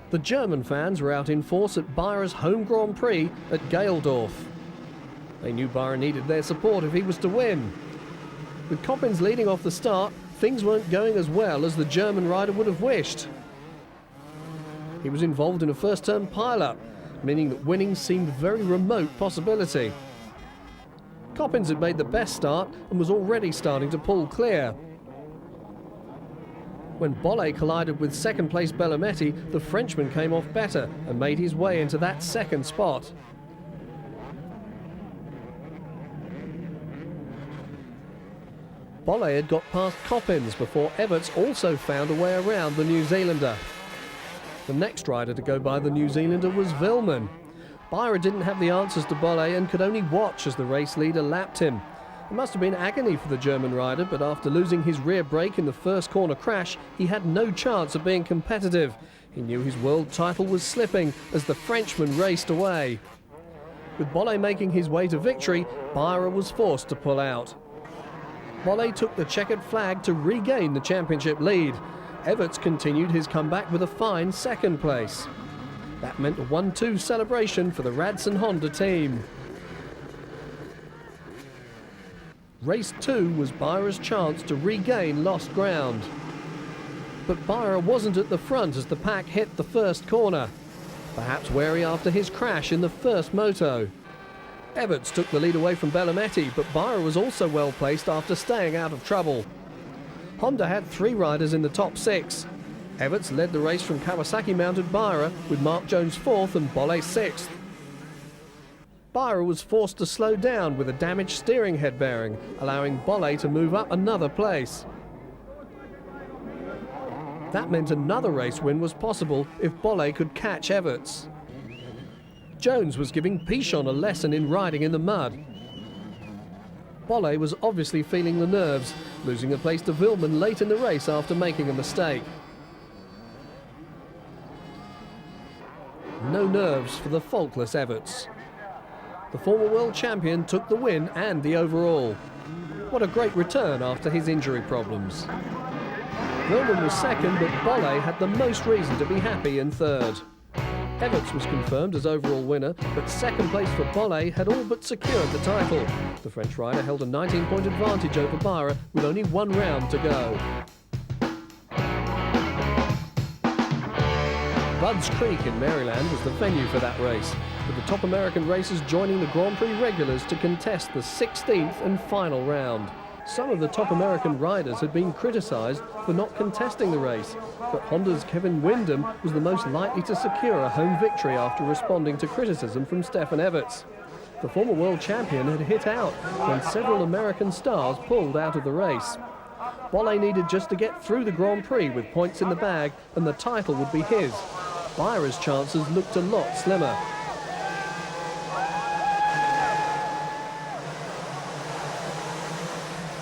The German fans were out in force at Beyer's home Grand Prix at Geldorf. They knew Beyer needed their support if he was to win. With Coppens leading off the start, things weren't going as well as the German rider would have wished. He was involved in a first-turn pile-up, meaning that winning seemed a very remote possibility. Coppens had made the best start and was already starting to pull clear. When Bolle collided with second-place Bellometti, the Frenchman came off better and made his way into that second spot. Bolle had got past Coppens before Everts also found a way around the New Zealander. The next rider to go by the New Zealander was Vilman. Byra didn't have the answers to Bolle and could only watch as the race leader lapped him. It must have been agony for the German rider, but after losing his rear brake in the first corner crash, he had no chance of being competitive. He knew his world title was slipping as the Frenchman raced away. With Bolle making his way to victory, Byra was forced to pull out. Bolle took the checkered flag to regain the championship lead. Everts continued his comeback with a fine second place. That meant a 1-2 celebration for the Radson Honda team. Race 2 was Byra's chance to regain lost ground. But Byra wasn't at the front as the pack hit the first corner, perhaps wary after his crash in the first moto. Everts took the lead away from Bellometti, but Byra was also well placed after staying out of trouble. Honda had 3 riders in the top 6. Everts led the race from Kawasaki-mounted Byra, with Mark Jones 4th and Bolle 6th. Byra was forced to slow down with a damaged steering head bearing, allowing Bolle to move up another place. That meant another race win was possible if Bolle could catch Everts. Jones was giving Pichon a lesson in riding in the mud. Bolle was obviously feeling the nerves, losing a place to Vilman late in the race after making a mistake. No nerves for the faultless Everts. The former world champion took the win and the overall. What a great return after his injury problems. Vilman was second, but Bolle had the most reason to be happy in third. Everts was confirmed as overall winner, but second place for Bolle had all but secured the title. The French rider held a 19-point advantage over Byra with only 1 round to go. Budds Creek in Maryland was the venue for that race, with the top American racers joining the Grand Prix regulars to contest the 16th and final round. Some of the top American riders had been criticised for not contesting the race, but Honda's Kevin Windham was the most likely to secure a home victory after responding to criticism from Stefan Everts. The former world champion had hit out when several American stars pulled out of the race. Bolle needed just to get through the Grand Prix with points in the bag and the title would be his. Byra's chances looked a lot slimmer.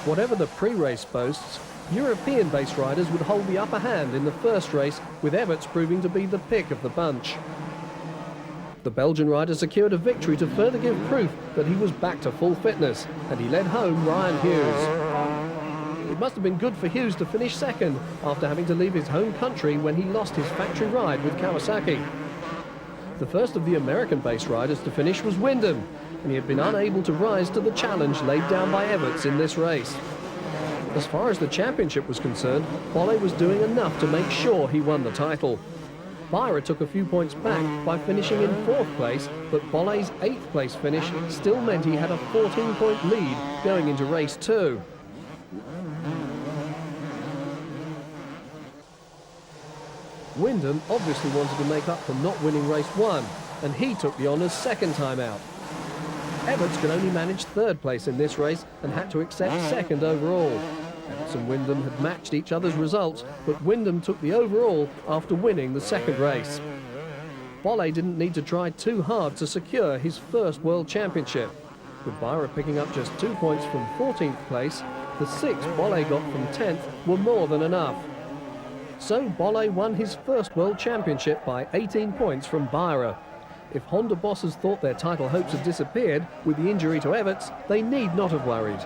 Whatever the pre-race boasts, European-based riders would hold the upper hand in the first race, with Everts proving to be the pick of the bunch. The Belgian rider secured a victory to further give proof that he was back to full fitness, and he led home Ryan Hughes. It must have been good for Hughes to finish second after having to leave his home country when he lost his factory ride with Kawasaki. The first of the American-based riders to finish was Windham, and he had been unable to rise to the challenge laid down by Everts in this race. As far as the championship was concerned, Bolle was doing enough to make sure he won the title. Byra took a few points back by finishing in 4th place, but Bolle's 8th place finish still meant he had a 14-point lead going into race 2. Windham obviously wanted to make up for not winning race 1, and he took the honours second time out. Everts could only manage 3rd place in this race and had to accept 2nd overall. Everts and Windham had matched each other's results, but Windham took the overall after winning the 2nd race. Bolle didn't need to try too hard to secure his first world championship. With Byra picking up just 2 points from 14th place, the 6 Bolle got from 10th were more than enough. So Bolle won his first world championship by 18 points from Byra. If Honda bosses thought their title hopes had disappeared with the injury to Everts, they need not have worried.